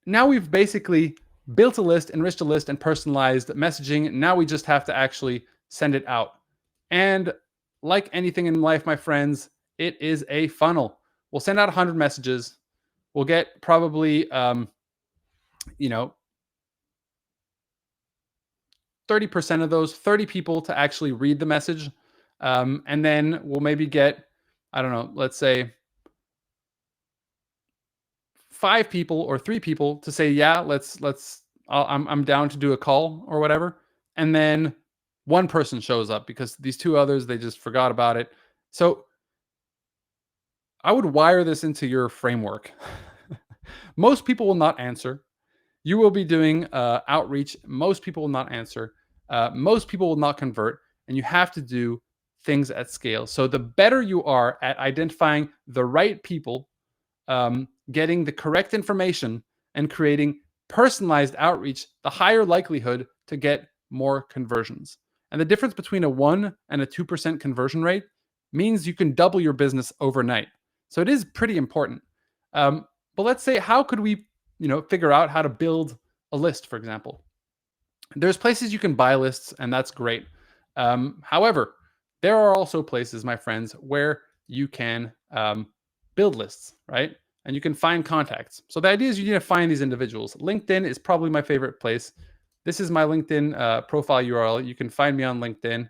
now we've basically built a list, enriched a list, and personalized messaging. Now we just have to actually send it out. And like anything in life, my friends, it is a funnel. We'll send out 100 messages. We'll get probably, 30% of those, 30 people to actually read the message. And then we'll maybe get, I don't know, let's say 5 people or 3 people to say, yeah, I'm down to do a call or whatever. And then 1 person shows up because these 2 others, they just forgot about it. So I would wire this into your framework. Most people will not answer. You will be doing outreach. Most people will not answer. Most people will not convert. And you have to do things at scale. So the better you are at identifying the right people, getting the correct information, and creating personalized outreach, the higher likelihood to get more conversions. And the difference between a 1 and a 2% conversion rate means you can double your business overnight. So it is pretty important. But let's say, how could we, figure out how to build a list, for example? There's places you can buy lists, and that's great. However, there are also places, my friends, where you can build lists, right? And you can find contacts. So the idea is you need to find these individuals. LinkedIn is probably my favorite place. This is my LinkedIn profile URL. You can find me on LinkedIn,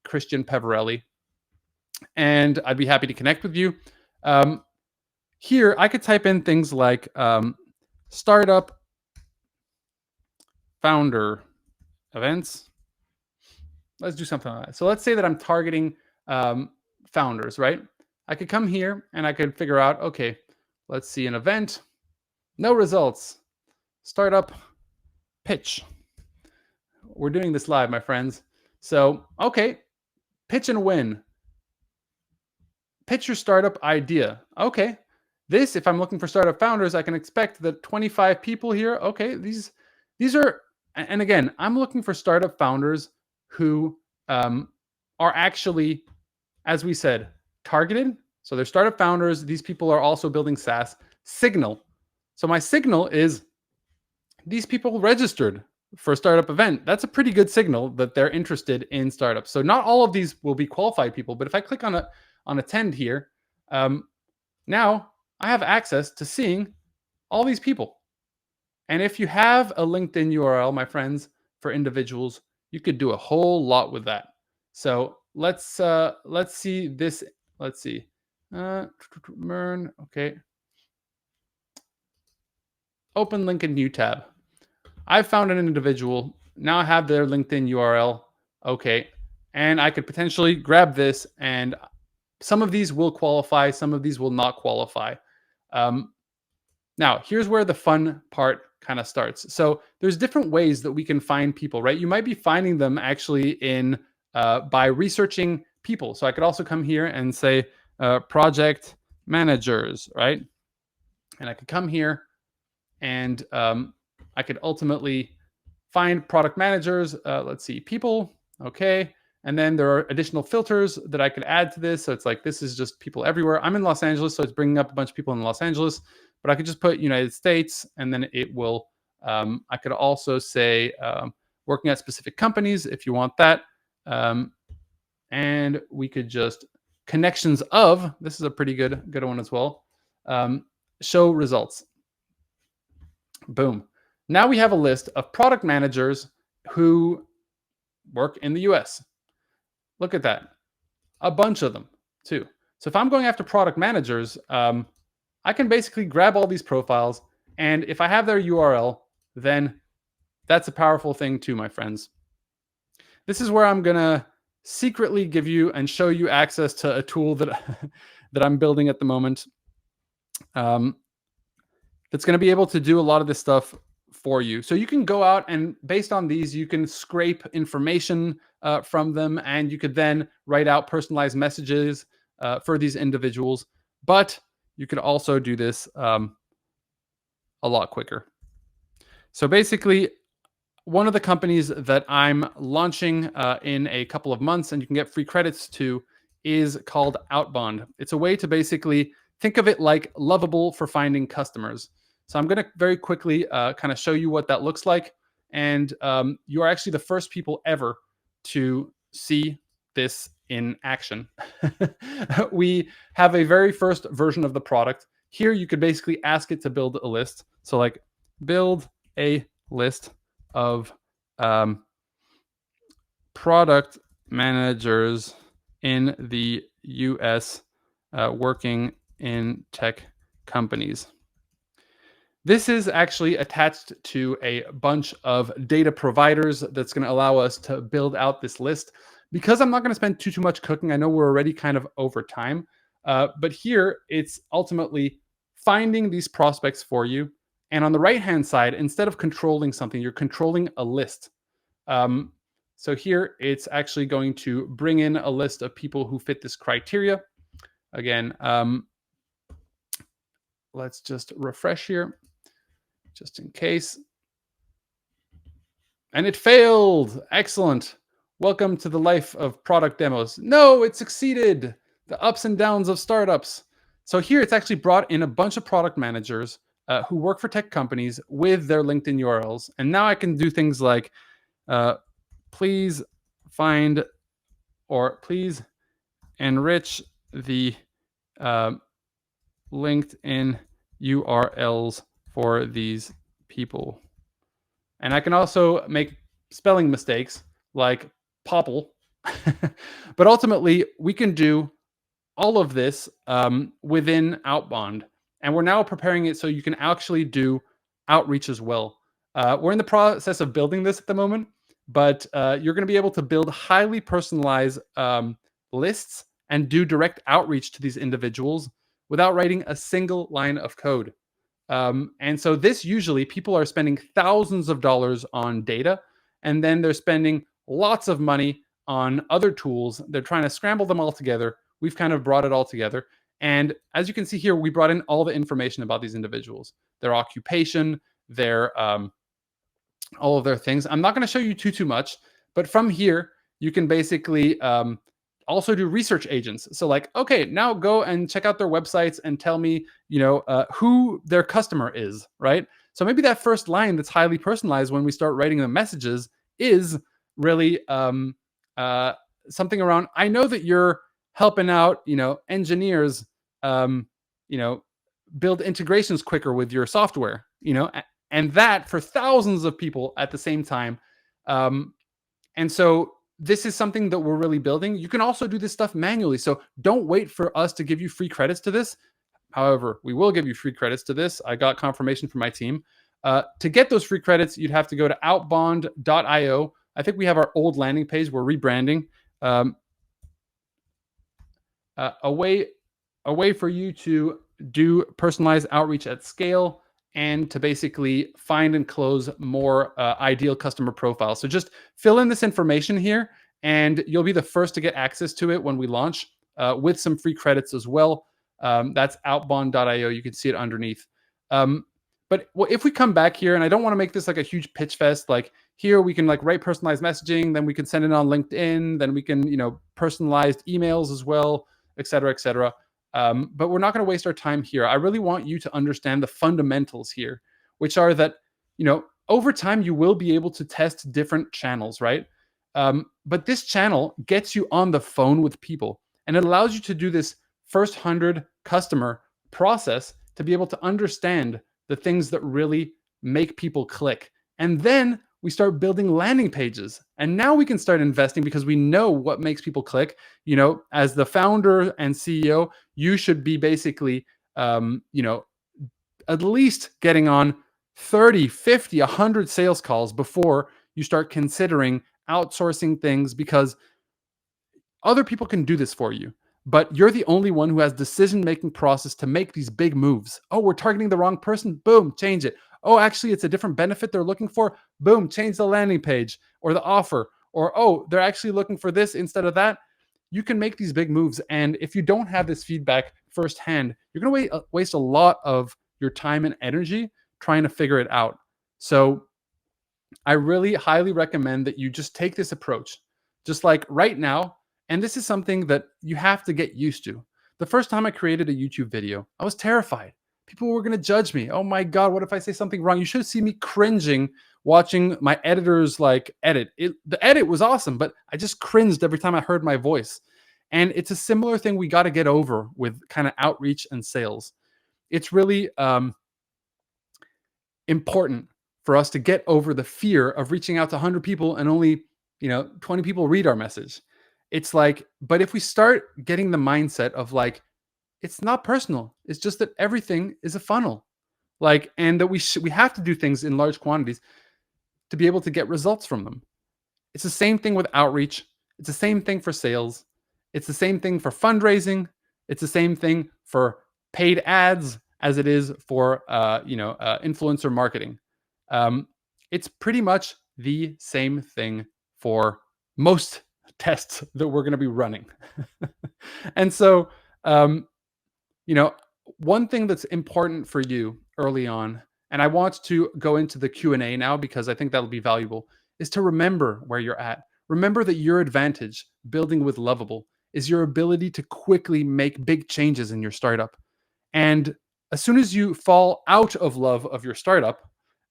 Christian Peverelli, and I'd be happy to connect with you. Here, I could type in things like startup founder events. Let's do something like that. So let's say that I'm targeting founders, right? I could come here and I could figure out, okay, let's see an event, no results, startup pitch. We're doing this live, my friends. So, okay, pitch and win. Pitch your startup idea. Okay, this, if I'm looking for startup founders, I can expect that 25 people here. Okay, these are, and again, I'm looking for startup founders who are actually, as we said, targeted. So they're startup founders. These people are also building SaaS. Signal. So my signal is these people registered for a startup event. That's a pretty good signal that they're interested in startups. So not all of these will be qualified people, but if I click on attend here, now I have access to seeing all these people. And if you have a LinkedIn URL, my friends, for individuals, you could do a whole lot with that. So let's see this. Let's see. Mern. Okay. Open link in new tab. I've found an individual. Now I have their LinkedIn URL. Okay. And I could potentially grab this, and some of these will qualify. Some of these will not qualify. Now, here's where the fun part kind of starts. So there's different ways that we can find people, right? You might be finding them actually in by researching people. So I could also come here and say project managers, right? And I could come here and I could ultimately find product managers. Let's see, people. Okay. And then there are additional filters that I could add to this. So it's like, this is just people everywhere. I'm in Los Angeles, so it's bringing up a bunch of people in Los Angeles, but I could just put United States, and then it will, I could also say working at specific companies if you want that. And we could just connections of, this is a pretty good one as well. Show results. Boom. Now we have a list of product managers who work in the US. Look at that. A bunch of them too. So if I'm going after product managers, I can basically grab all these profiles, and if I have their URL, then that's a powerful thing too, my friends. This is where I'm going to secretly give you and show you access to a tool that, that I'm building at the moment. That's going to be able to do a lot of this stuff for you. So you can go out and based on these, you can scrape information from them, and you could then write out personalized messages for these individuals. But you could also do this a lot quicker. So basically, one of the companies that I'm launching in a couple of months, and you can get free credits to, is called Outbound. It's a way to basically think of it like Lovable for finding customers. So I'm going to very quickly kind of show you what that looks like. And you are actually the first people ever to see this in action. We have a very first version of the product. Here you could basically ask it to build a list. So like build a list of product managers in the US working in tech companies. This is actually attached to a bunch of data providers that's going to allow us to build out this list. Because I'm not going to spend too much cooking, I know we're already kind of over time, but here it's ultimately finding these prospects for you. And on the right-hand side, instead of controlling something, you're controlling a list. So here it's actually going to bring in a list of people who fit this criteria. Again, let's just refresh here, just in case. And it failed. Excellent. Welcome to the life of product demos. No, it succeeded. The ups and downs of startups. So here it's actually brought in a bunch of product managers who work for tech companies with their LinkedIn URLs. And now I can do things like, please find or please enrich the LinkedIn URLs for these people. And I can also make spelling mistakes like popple. But ultimately, we can do all of this within Outbound. And we're now preparing it so you can actually do outreach as well. We're in the process of building this at the moment, but you're going to be able to build highly personalized lists and do direct outreach to these individuals without writing a single line of code. And so this usually people are spending thousands of dollars on data, and then they're spending lots of money on other tools. They're trying to scramble them all together. We've kind of brought it all together. And as you can see here, we brought in all the information about these individuals, their occupation, their all of their things. I'm not going to show you too much, but from here, you can basically also do research agents. So like, okay, now go and check out their websites and tell me, who their customer is, right? So maybe that first line that's highly personalized when we start writing the messages is really something around, I know that you're helping out, engineers, build integrations quicker with your software, and that for thousands of people at the same time. And so this is something that we're really building. You can also do this stuff manually. So don't wait for us to give you free credits to this. However, we will give you free credits to this. I got confirmation from my team. To get those free credits, you'd have to go to outbound.io. I think we have our old landing page. We're rebranding. A way for you to do personalized outreach at scale and to basically find and close more ideal customer profiles. So just fill in this information here, and you'll be the first to get access to it when we launch with some free credits as well. That's outbound.io. You can see it underneath. But if we come back here, and I don't want to make this like a huge pitch fest, like here we can like write personalized messaging, then we can send it on LinkedIn, then we can, personalized emails as well, et cetera, et cetera. But we're not going to waste our time here. I really want you to understand the fundamentals here, which are that, over time you will be able to test different channels, right? But this channel gets you on the phone with people, and it allows you to do this first 100 customer process to be able to understand the things that really make people click. And then we start building landing pages. And now we can start investing because we know what makes people click. As the founder and CEO, you should be basically, at least getting on 30, 50, 100 sales calls before you start considering outsourcing things, because other people can do this for you, but you're the only one who has decision-making process to make these big moves. Oh, we're targeting the wrong person. Boom, change it. Oh, actually, it's a different benefit they're looking for. Boom, change the landing page or the offer. Or, oh, they're actually looking for this instead of that. You can make these big moves. And if you don't have this feedback firsthand, you're going to waste a lot of your time and energy trying to figure it out. So I really highly recommend that you just take this approach, just like right now. And this is something that you have to get used to. The first time I created a YouTube video, I was terrified. People were going to judge me. Oh my God, what if I say something wrong? You should see me cringing watching my editors like edit. The edit was awesome, but I just cringed every time I heard my voice. And it's a similar thing we got to get over with kind of outreach and sales. It's really important for us to get over the fear of reaching out to 100 people and only 20 people read our message. It's like, but if we start getting the mindset of like, it's not personal, it's just that everything is a funnel, like, and that we have to do things in large quantities to be able to get results from them. It's the same thing with outreach. It's the same thing for sales. It's the same thing for fundraising. It's the same thing for paid ads as it is for influencer marketing. It's pretty much the same thing for most tests that we're going to be running. And so, one thing that's important for you early on, and I want to go into the Q&A now because I think that'll be valuable, is to remember where you're at. Remember that your advantage building with Lovable is your ability to quickly make big changes in your startup. And as soon as you fall out of love of your startup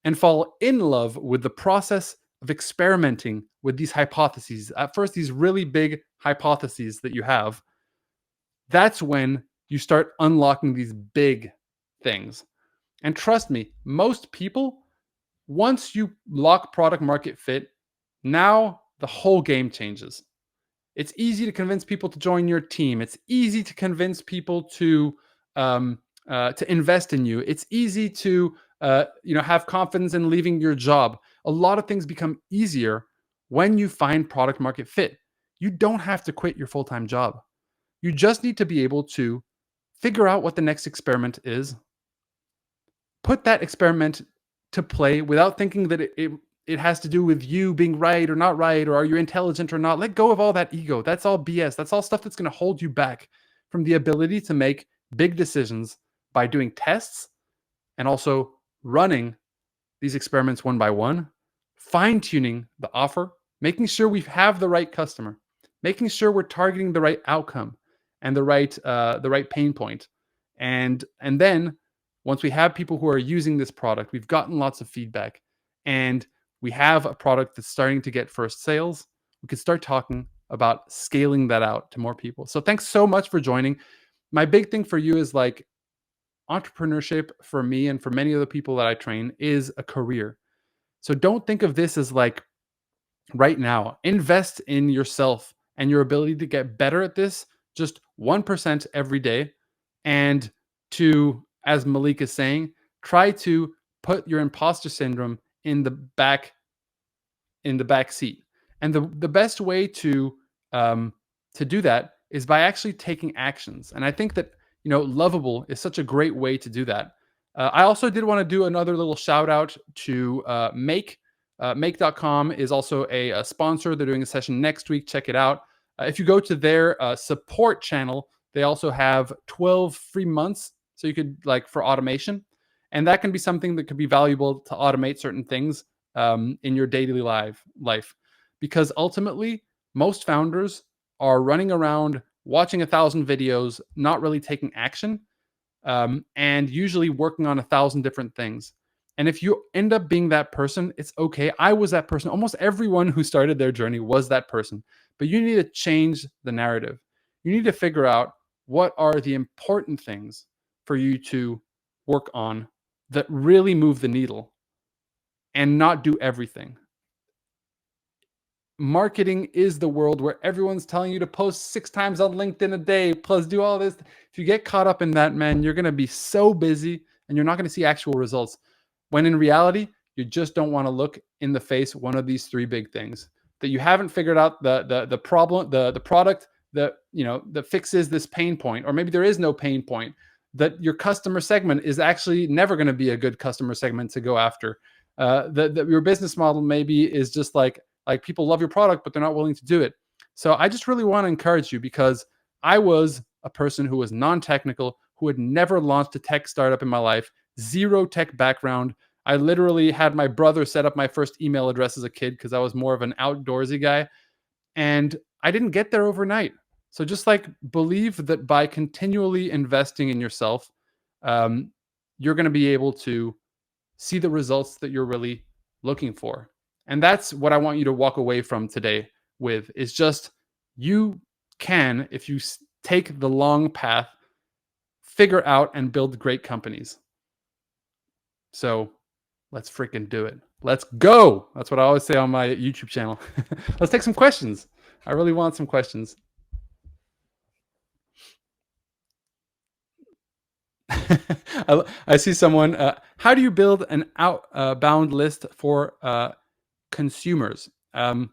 and fall in love with the process of experimenting with these hypotheses, at first, these really big hypotheses that you have, that's when you start unlocking these big things. And trust me, most people, once you lock product market fit, now the whole game changes. It's easy to convince people to join your team. It's easy to convince people to invest in you. It's easy to have confidence in leaving your job. A lot of things become easier when you find product market fit. You don't have to quit your full-time job. You just need to be able to figure out what the next experiment is, put that experiment to play without thinking that it has to do with you being right or not right, or are you intelligent or not. Let go of all that ego. That's all BS. That's all stuff that's going to hold you back from the ability to make big decisions by doing tests and also running these experiments one by one, fine-tuning the offer, making sure we have the right customer, making sure we're targeting the right outcome and the right pain point. And then once we have people who are using this product, we've gotten lots of feedback, and we have a product that's starting to get first sales, we could start talking about scaling that out to more people. So thanks so much for joining. My big thing for you is like, entrepreneurship for me and for many of the people that I train is a career. So don't think of this as like right now. Invest in yourself and your ability to get better at this, just 1% every day. And to, as Malik is saying, try to put your imposter syndrome in the back seat. And the best way to do that is by actually taking actions. And I think that Lovable is such a great way to do that. I also did want to do another little shout out to Make. Make.com is also a sponsor. They're doing a session next week. Check it out. If you go to their support channel, they also have 12 free months. So you could, like, for automation. And that can be something that could be valuable to automate certain things. in your daily life, because ultimately most founders are running around watching 1,000 videos, not really taking action, and usually working on 1,000 different things. And if you end up being that person, it's okay. I was that person. Almost everyone who started their journey was that person. But you need to change the narrative. You need to figure out what are the important things for you to work on that really move the needle, and not do everything. Marketing is the world where everyone's telling you to post 6 times on LinkedIn a day, plus do all this. If you get caught up in that, man, you're going to be so busy and you're not going to see actual results. When in reality, you just don't want to look in the face one of these 3 big things that you haven't figured out the problem, the product that, that fixes this pain point, or maybe there is no pain point, that your customer segment is actually never going to be a good customer segment to go after. That your business model maybe is just like people love your product, but they're not willing to do it. So I just really want to encourage you, because I was a person who was non-technical, who had never launched a tech startup in my life, zero tech background. I literally had my brother set up my first email address as a kid because I was more of an outdoorsy guy. And I didn't get there overnight. So just believe that by continually investing in yourself, you're going to be able to see the results that you're really looking for. And that's what I want you to walk away from today with, is just, you can, if you take the long path, figure out and build great companies. So let's freaking do it. Let's go. That's what I always say on my YouTube channel. Let's take some questions. I really want some questions. I see someone, how do you build an outbound list for consumers? I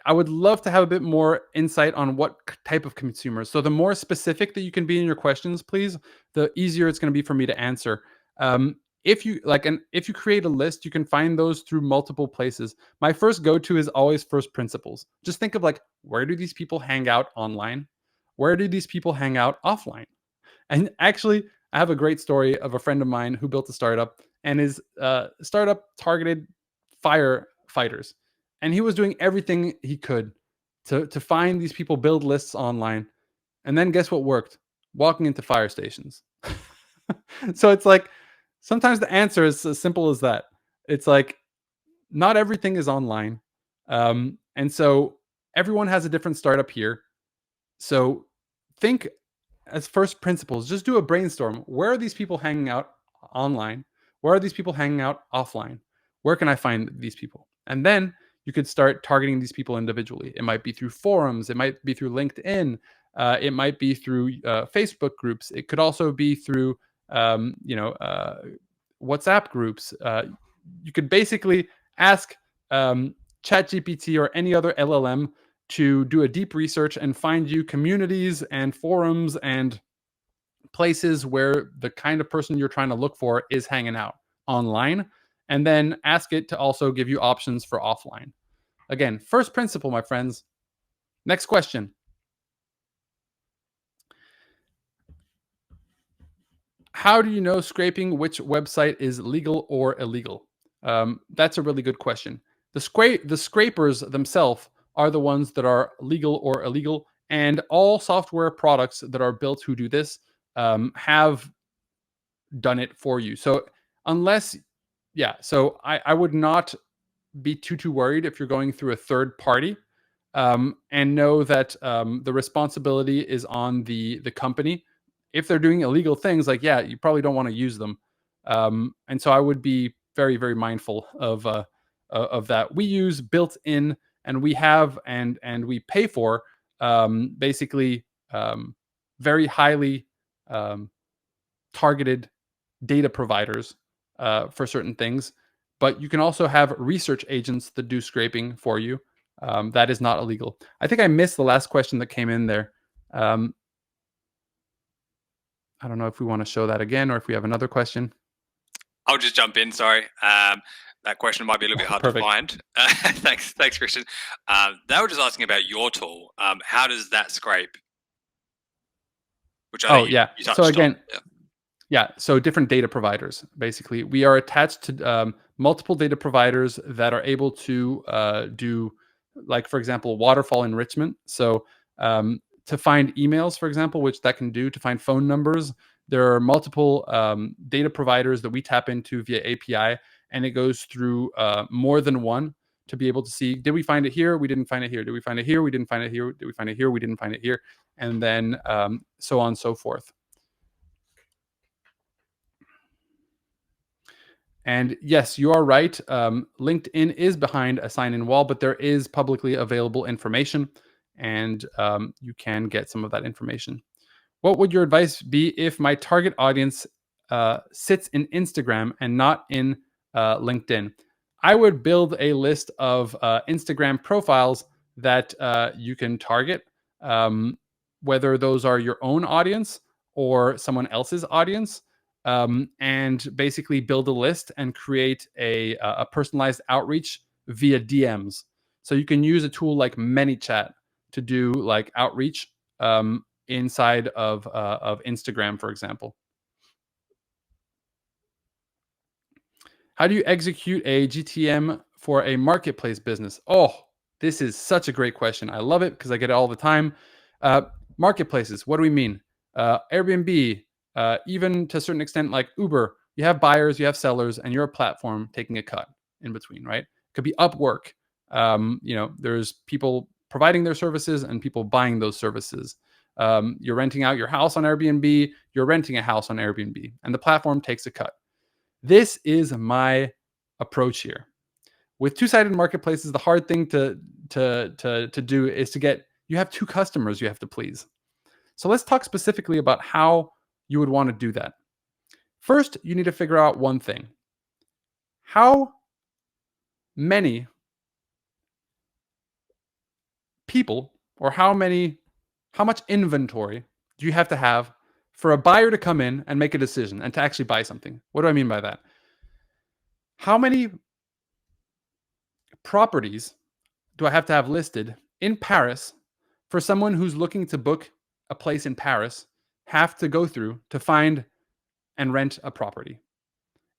would love to have a bit more insight on what type of consumers. So the more specific that you can be in your questions, please, the easier it's going to be for me to answer. If you if you create a list, you can find those through multiple places. My first go-to is always first principles. Just think of where do these people hang out online? Where do these people hang out offline? And actually, I have a great story of a friend of mine who built a startup, and his startup targeted firefighters. And he was doing everything he could to find these people, build lists online. And then guess what worked? Walking into fire stations. So it's sometimes the answer is as simple as that. It's not everything is online. And so everyone has a different startup here. So think as first principles, just do a brainstorm. Where are these people hanging out online? Where are these people hanging out offline? Where can I find these people? And then you could start targeting these people individually. It might be through forums. It might be through LinkedIn. It might be through Facebook groups. It could also be through, WhatsApp groups. You could basically ask ChatGPT or any other LLM to do a deep research and find you communities and forums and places where the kind of person you're trying to look for is hanging out online, and then ask it to also give you options for offline. Again, first principle, my friends. Next question. How do you know scraping which website is legal or illegal? That's a really good question. The scrapers themselves are the ones that are legal or illegal, and all software products that are built who do this have done it for you. So unless, so I would not be too worried if you're going through a third party, and know that the responsibility is on the company. If they're doing illegal things, you probably don't want to use them. And so I would be very, very mindful of that. We use built-in, and we have and we pay for basically very highly targeted data providers for certain things. But you can also have research agents that do scraping for you. That is not illegal. I think I missed the last question that came in there. I don't know if we want to show that again or if we have another question. I'll just jump in. Sorry. That question might be a little bit hard to find. Thanks, Christian. They were just asking about your tool. How does that scrape? Which so again, Yeah, so different data providers. Basically, we are attached to multiple data providers that are able to do, like for example, waterfall enrichment. So to find emails, for example, which that can do, to find phone numbers, there are multiple data providers that we tap into via API, and it goes through more than one to be able to see: did we find it here? We didn't find it here. Did we find it here? We didn't find it here. Did we find it here? We didn't find it here, and then so on and so forth. And yes, you are right. LinkedIn is behind a sign-in wall, but there is publicly available information, and you can get some of that information. What would your advice be if my target audience sits in Instagram and not in LinkedIn? I would build a list of Instagram profiles that you can target, whether those are your own audience or someone else's audience, and basically build a list and create a personalized outreach via DMs. So you can use a tool like ManyChat to do like outreach inside of Instagram, for example. How do you execute a GTM for a marketplace business? Oh, this is such a great question. I love it because I get it all the time. Marketplaces, what do we mean? Airbnb, even to a certain extent, like Uber, you have buyers, you have sellers, and you're a platform taking a cut in between, right? It could be Upwork. There's people providing their services and people buying those services. You're renting out your house on Airbnb, you're renting a house on Airbnb, and the platform takes a cut. This is my approach here. With two-sided marketplaces, the hard thing to do is to get, you have two customers you have to please. So let's talk specifically about how you would want to do that. First, you need to figure out one thing. How many people or how much inventory do you have to have for a buyer to come in and make a decision and to actually buy something? What do I mean by that? How many properties do I have to have listed in Paris for someone who's looking to book a place in Paris have to go through to find and rent a property?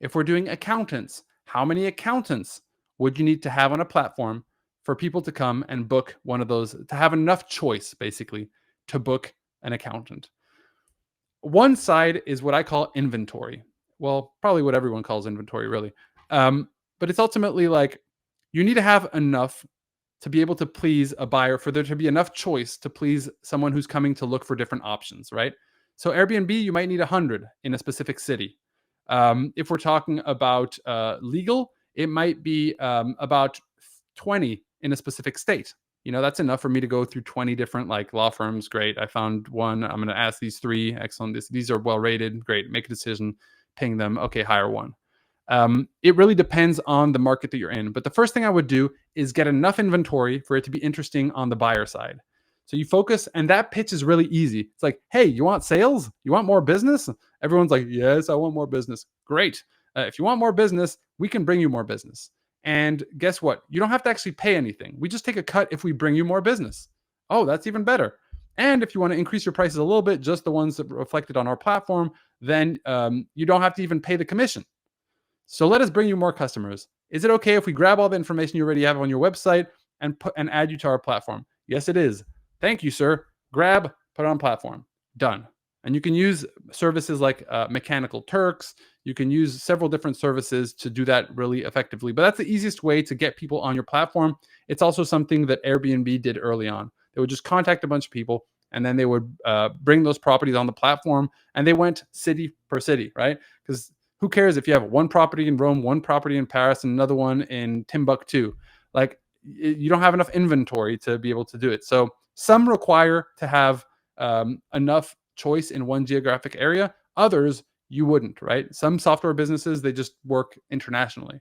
If we're doing accountants, how many accountants would you need to have on a platform for people to come and book one of those, to have enough choice basically to book an accountant? One side is what I call inventory. Well, probably what everyone calls inventory, really. But it's ultimately like you need to have enough to be able to please a buyer, for there to be enough choice to please someone who's coming to look for different options, right? So Airbnb, you might need 100 in a specific city. If we're talking about legal, it might be about 20 in a specific state. That's enough for me to go through 20 different like law firms. Great. I found one. I'm going to ask these 3. Excellent. These are well rated. Great. Make a decision, ping them. Okay. Hire one. It really depends on the market that you're in. But the first thing I would do is get enough inventory for it to be interesting on the buyer side. So you focus, and that pitch is really easy. It's like, hey, you want sales? You want more business? Everyone's like, yes, I want more business. Great. If you want more business, we can bring you more business. And guess what? You don't have to actually pay anything. We just take a cut if we bring you more business. Oh, that's even better. And if you want to increase your prices a little bit, just the ones that are reflected on our platform, then you don't have to even pay the commission. So let us bring you more customers. Is it okay if we grab all the information you already have on your website and add you to our platform? Yes, it is. Thank you, sir. Grab, put it on platform. Done. And you can use services like Mechanical Turks. You can use several different services to do that really effectively. But that's the easiest way to get people on your platform. It's also something that Airbnb did early on. They would just contact a bunch of people, and then they would bring those properties on the platform, and they went city per city, right? Because who cares if you have one property in Rome, one property in Paris, and another one in Timbuktu? Like, you don't have enough inventory to be able to do it. So some require to have enough choice in one geographic area. Others, you wouldn't, right? Some software businesses, they just work internationally.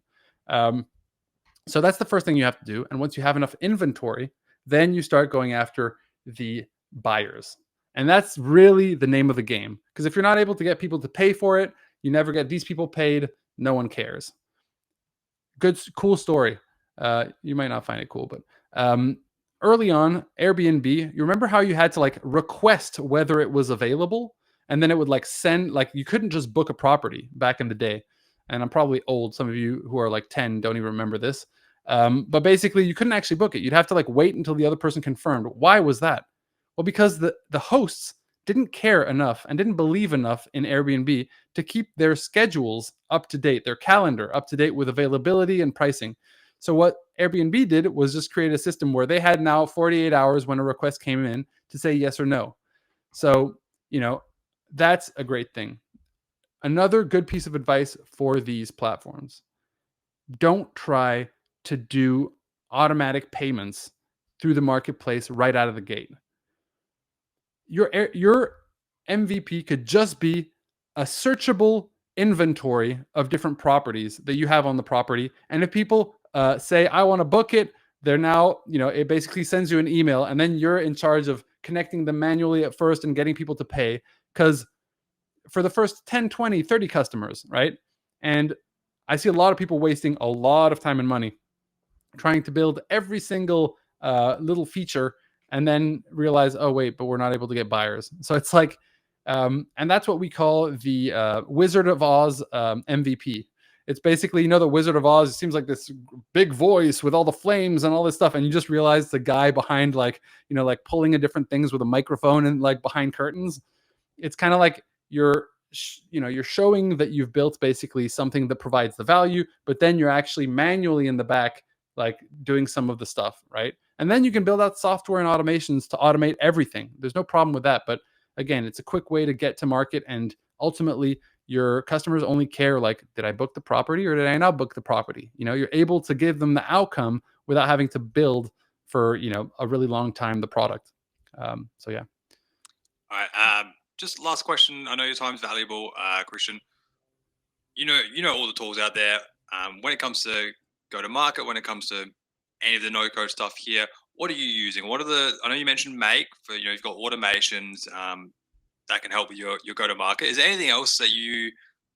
So that's the first thing you have to do. And once you have enough inventory, then you start going after the buyers. And that's really the name of the game. Because if you're not able to get people to pay for it, you never get these people paid. No one cares. Good, cool story. You might not find it cool, but early on, Airbnb, you remember how you had to like request whether it was available? and then it would like send, like, you couldn't just book a property back in the day. And I'm probably old. Some of you who are like 10 don't even remember this. But basically, you couldn't actually book it. You'd have to like wait until the other person confirmed. Why was that? Well, because the hosts didn't care enough and didn't believe enough in Airbnb to keep their schedules up to date, their calendar up to date with availability and pricing. So what Airbnb did was just create a system where they had now 48 hours when a request came in to say yes or no. So, that's a great thing. Another good piece of advice for these platforms: don't try to do automatic payments through the marketplace right out of the gate. Your MVP could just be a searchable inventory of different properties that you have on the property. And if people say, I want to book it, they're now, it basically sends you an email, and then you're in charge of connecting them manually at first and getting people to pay. Because for the first 10, 20, 30 customers, right? And I see a lot of people wasting a lot of time and money trying to build every single little feature, and then realize, oh wait, but we're not able to get buyers. So it's like, and that's what we call the Wizard of Oz MVP. It's basically, the Wizard of Oz, it seems like this big voice with all the flames and all this stuff, and you just realize the guy behind, like, like pulling in different things with a microphone and like behind curtains. It's kind of like you're showing that you've built basically something that provides the value, but then you're actually manually in the back, like doing some of the stuff, right? And then you can build out software and automations to automate everything. There's no problem with that. But again, it's a quick way to get to market. And ultimately, your customers only care, like, did I book the property or did I not book the property? You're able to give them the outcome without having to build for, a really long time, the product. So yeah. All right. Just last question. I know your time's valuable, Christian. You know all the tools out there. When it comes to go to market, when it comes to any of the no code stuff here, what are you using? I know you mentioned Make for, you've got automations that can help with your go to market. Is there anything else that you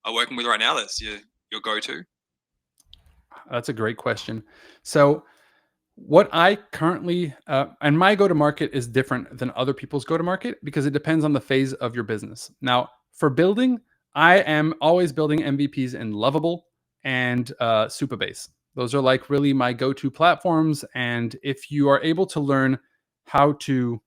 are working with right now that's your go to? That's a great question. So what I currently, and my go to market is different than other people's go to market because it depends on the phase of your business. Now, for building, I am always building MVPs in Lovable and Supabase. Those are like really my go to platforms. And if you are able to learn how to,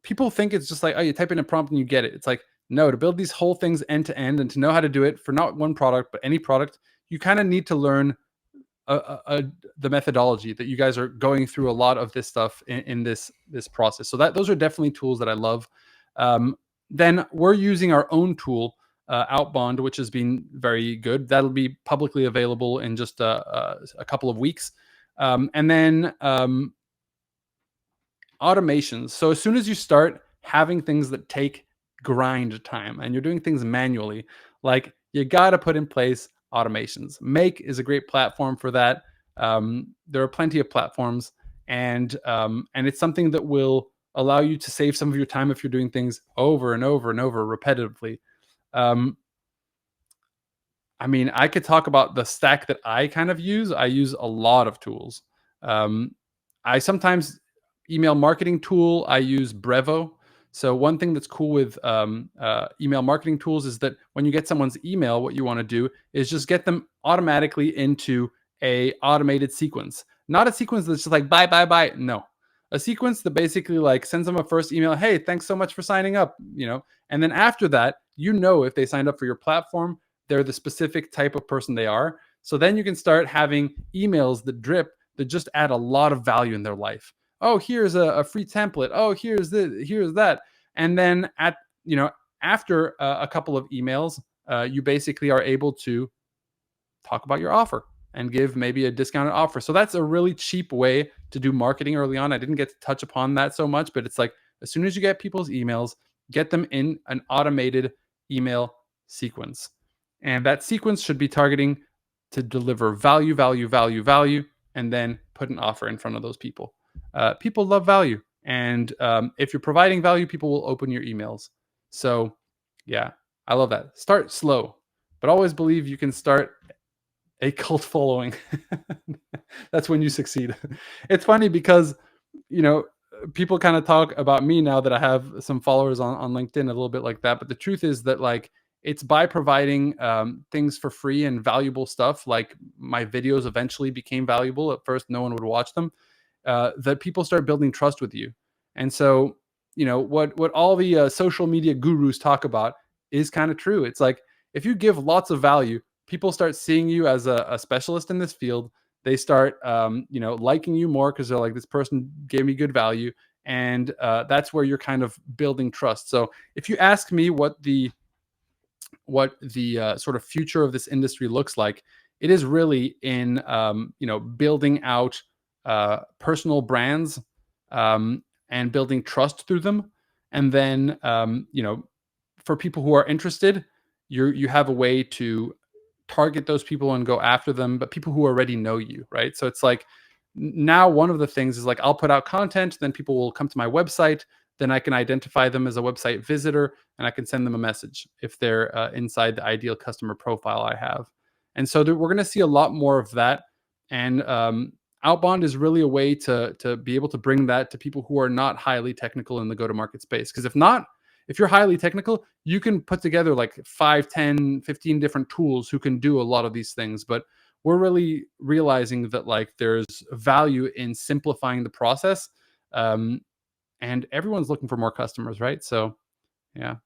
people think it's just like, oh, you type in a prompt and you get it. It's like, no, to build these whole things end to end and to know how to do it for not one product, but any product, you kind of need to learn the methodology that you guys are going through a lot of this stuff in this process. So those are definitely tools that I love. Then we're using our own tool, Outbound, which has been very good. That'll be publicly available in just a couple of weeks. And then automations. So as soon as you start having things that take grind time and you're doing things manually, like, you got to put in place automations. Make is a great platform for that. There are plenty of platforms, and it's something that will allow you to save some of your time if you're doing things over and over and over repetitively. I mean, I could talk about the stack that I kind of use. I use a lot of tools. I sometimes email marketing tool. I use Brevo. So one thing that's cool with email marketing tools is that when you get someone's email, what you want to do is just get them automatically into a automated sequence. Not a sequence that's just like, bye, bye, bye. No. A sequence that basically like sends them a first email. Hey, thanks so much for signing up. And then after that, if they signed up for your platform, they're the specific type of person they are. So then you can start having emails that drip that just add a lot of value in their life. Oh, here's a free template. Oh, here's that. And then after a couple of emails, you basically are able to talk about your offer and give maybe a discounted offer. So that's a really cheap way to do marketing early on. I didn't get to touch upon that so much, but it's like, as soon as you get people's emails, get them in an automated email sequence. And that sequence should be targeting to deliver value, and then put an offer in front of those people. People love value. And if you're providing value, people will open your emails. So yeah, I love that. Start slow, but always believe you can start a cult following. That's when you succeed. It's funny because, people kind of talk about me now that I have some followers on LinkedIn, a little bit like that. But the truth is that like it's by providing things for free and valuable stuff. Like my videos eventually became valuable. At first, no one would watch them. That people start building trust with you. And so, you know, what all the social media gurus talk about is kind of true. It's like if you give lots of value, people start seeing you as a specialist in this field. They start, you know, liking you more because they're like, this person gave me good value, and that's where you're kind of building trust. So if you ask me what the sort of future of this industry looks like, it is really in you know, building out personal brands, and building trust through them, and then you know, for people who are interested, you have a way to target those people and go after them, but people who already know you, right? So it's like now one of the things is like I'll put out content, then people will come to my website, then I can identify them as a website visitor, and I can send them a message if they're inside the ideal customer profile I have. And so we're going to see a lot more of that. And Outbound is really a way to be able to bring that to people who are not highly technical in the go-to-market space. Because if not, if you're highly technical, you can put together like 5, 10, 15 different tools who can do a lot of these things. But we're really realizing that like there's value in simplifying the process. And everyone's looking for more customers, right? So yeah,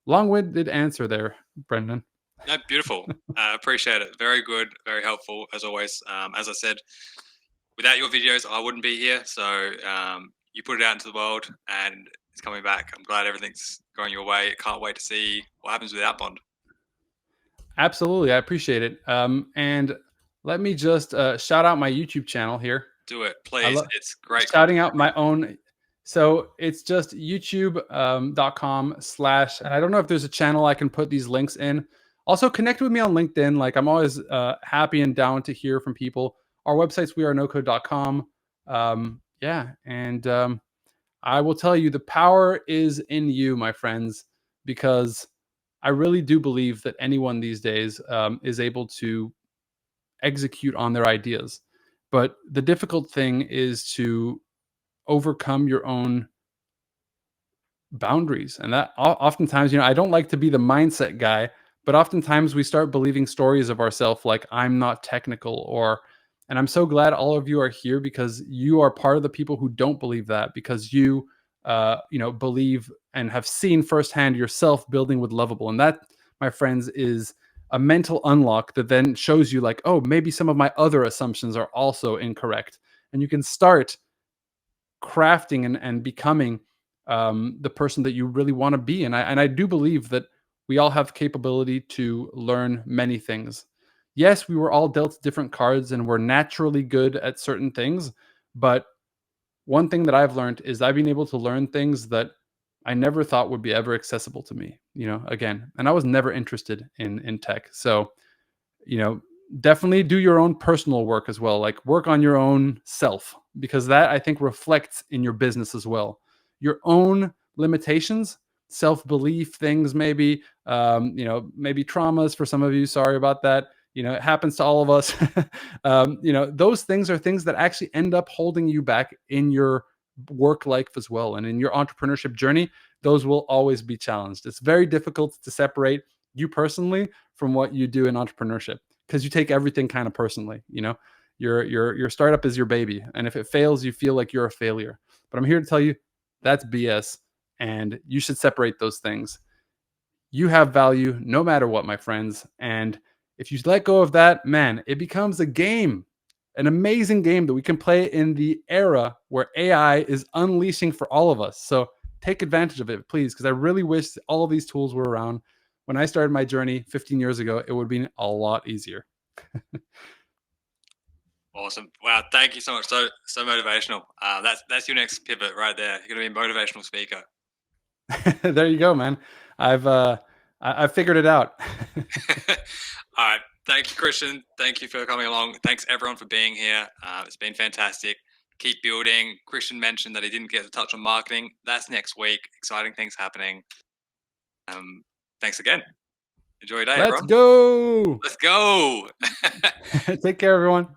long-winded answer there, Brendan. No, beautiful. Appreciate it. Very good. Very helpful as always. As I said, without your videos, I wouldn't be here. So you put it out into the world, and it's coming back. I'm glad everything's going your way. Can't wait to see what happens with Outbound. Absolutely, I appreciate it. And let me just shout out my YouTube channel here. Do it, please. It's great. Shouting out my own. So it's just youtube.com/ and I don't know if there's a channel I can put these links in. Also connect with me on LinkedIn. Like I'm always happy and down to hear from people. Our website's wearenocode.com. Yeah. And I will tell you the power is in you, my friends, because I really do believe that anyone these days is able to execute on their ideas. But the difficult thing is to overcome your own boundaries. And that oftentimes, you know, I don't like to be the mindset guy, but oftentimes we start believing stories of ourselves like I'm not technical, or, and I'm so glad all of you are here because you are part of the people who don't believe that, because you, you know, believe and have seen firsthand yourself building with Lovable. And that, my friends, is a mental unlock that then shows you like, oh, maybe some of my other assumptions are also incorrect. And you can start crafting and becoming the person that you really want to be. And I do believe that we all have capability to learn many things. Yes, we were all dealt different cards and we're naturally good at certain things. But one thing that I've learned is I've been able to learn things that I never thought would be ever accessible to me, you know, again, and I was never interested in tech. So, you know, definitely do your own personal work as well. Like work on your own self, because that I think reflects in your business as well. Your own limitations, self-belief things, maybe, you know, maybe traumas for some of you. Sorry about that. You know, it happens to all of us. You know, those things are things that actually end up holding you back in your work life as well. And in your entrepreneurship journey, those will always be challenged. It's very difficult to separate you personally from what you do in entrepreneurship, because you take everything kind of personally. You know, your startup is your baby, and if it fails, you feel like you're a failure. But I'm here to tell you that's BS, and you should separate those things. You have value no matter what, my friends. And if you let go of that, man, it becomes a game, an amazing game that we can play in the era where AI is unleashing for all of us. So take advantage of it, please, because I really wish all of these tools were around. When I started my journey 15 years ago, it would have been a lot easier. Awesome. Wow. Thank you so much. So motivational. That's your next pivot right there. You're going to be a motivational speaker. There you go, man. I've figured it out. All right. Thank you, Christian. Thank you for coming along. Thanks everyone for being here. It's been fantastic. Keep building. Christian mentioned that he didn't get to touch on marketing. That's next week. Exciting things happening. Thanks again. Enjoy your day, Let's everyone. go. Let's go. Take care, everyone.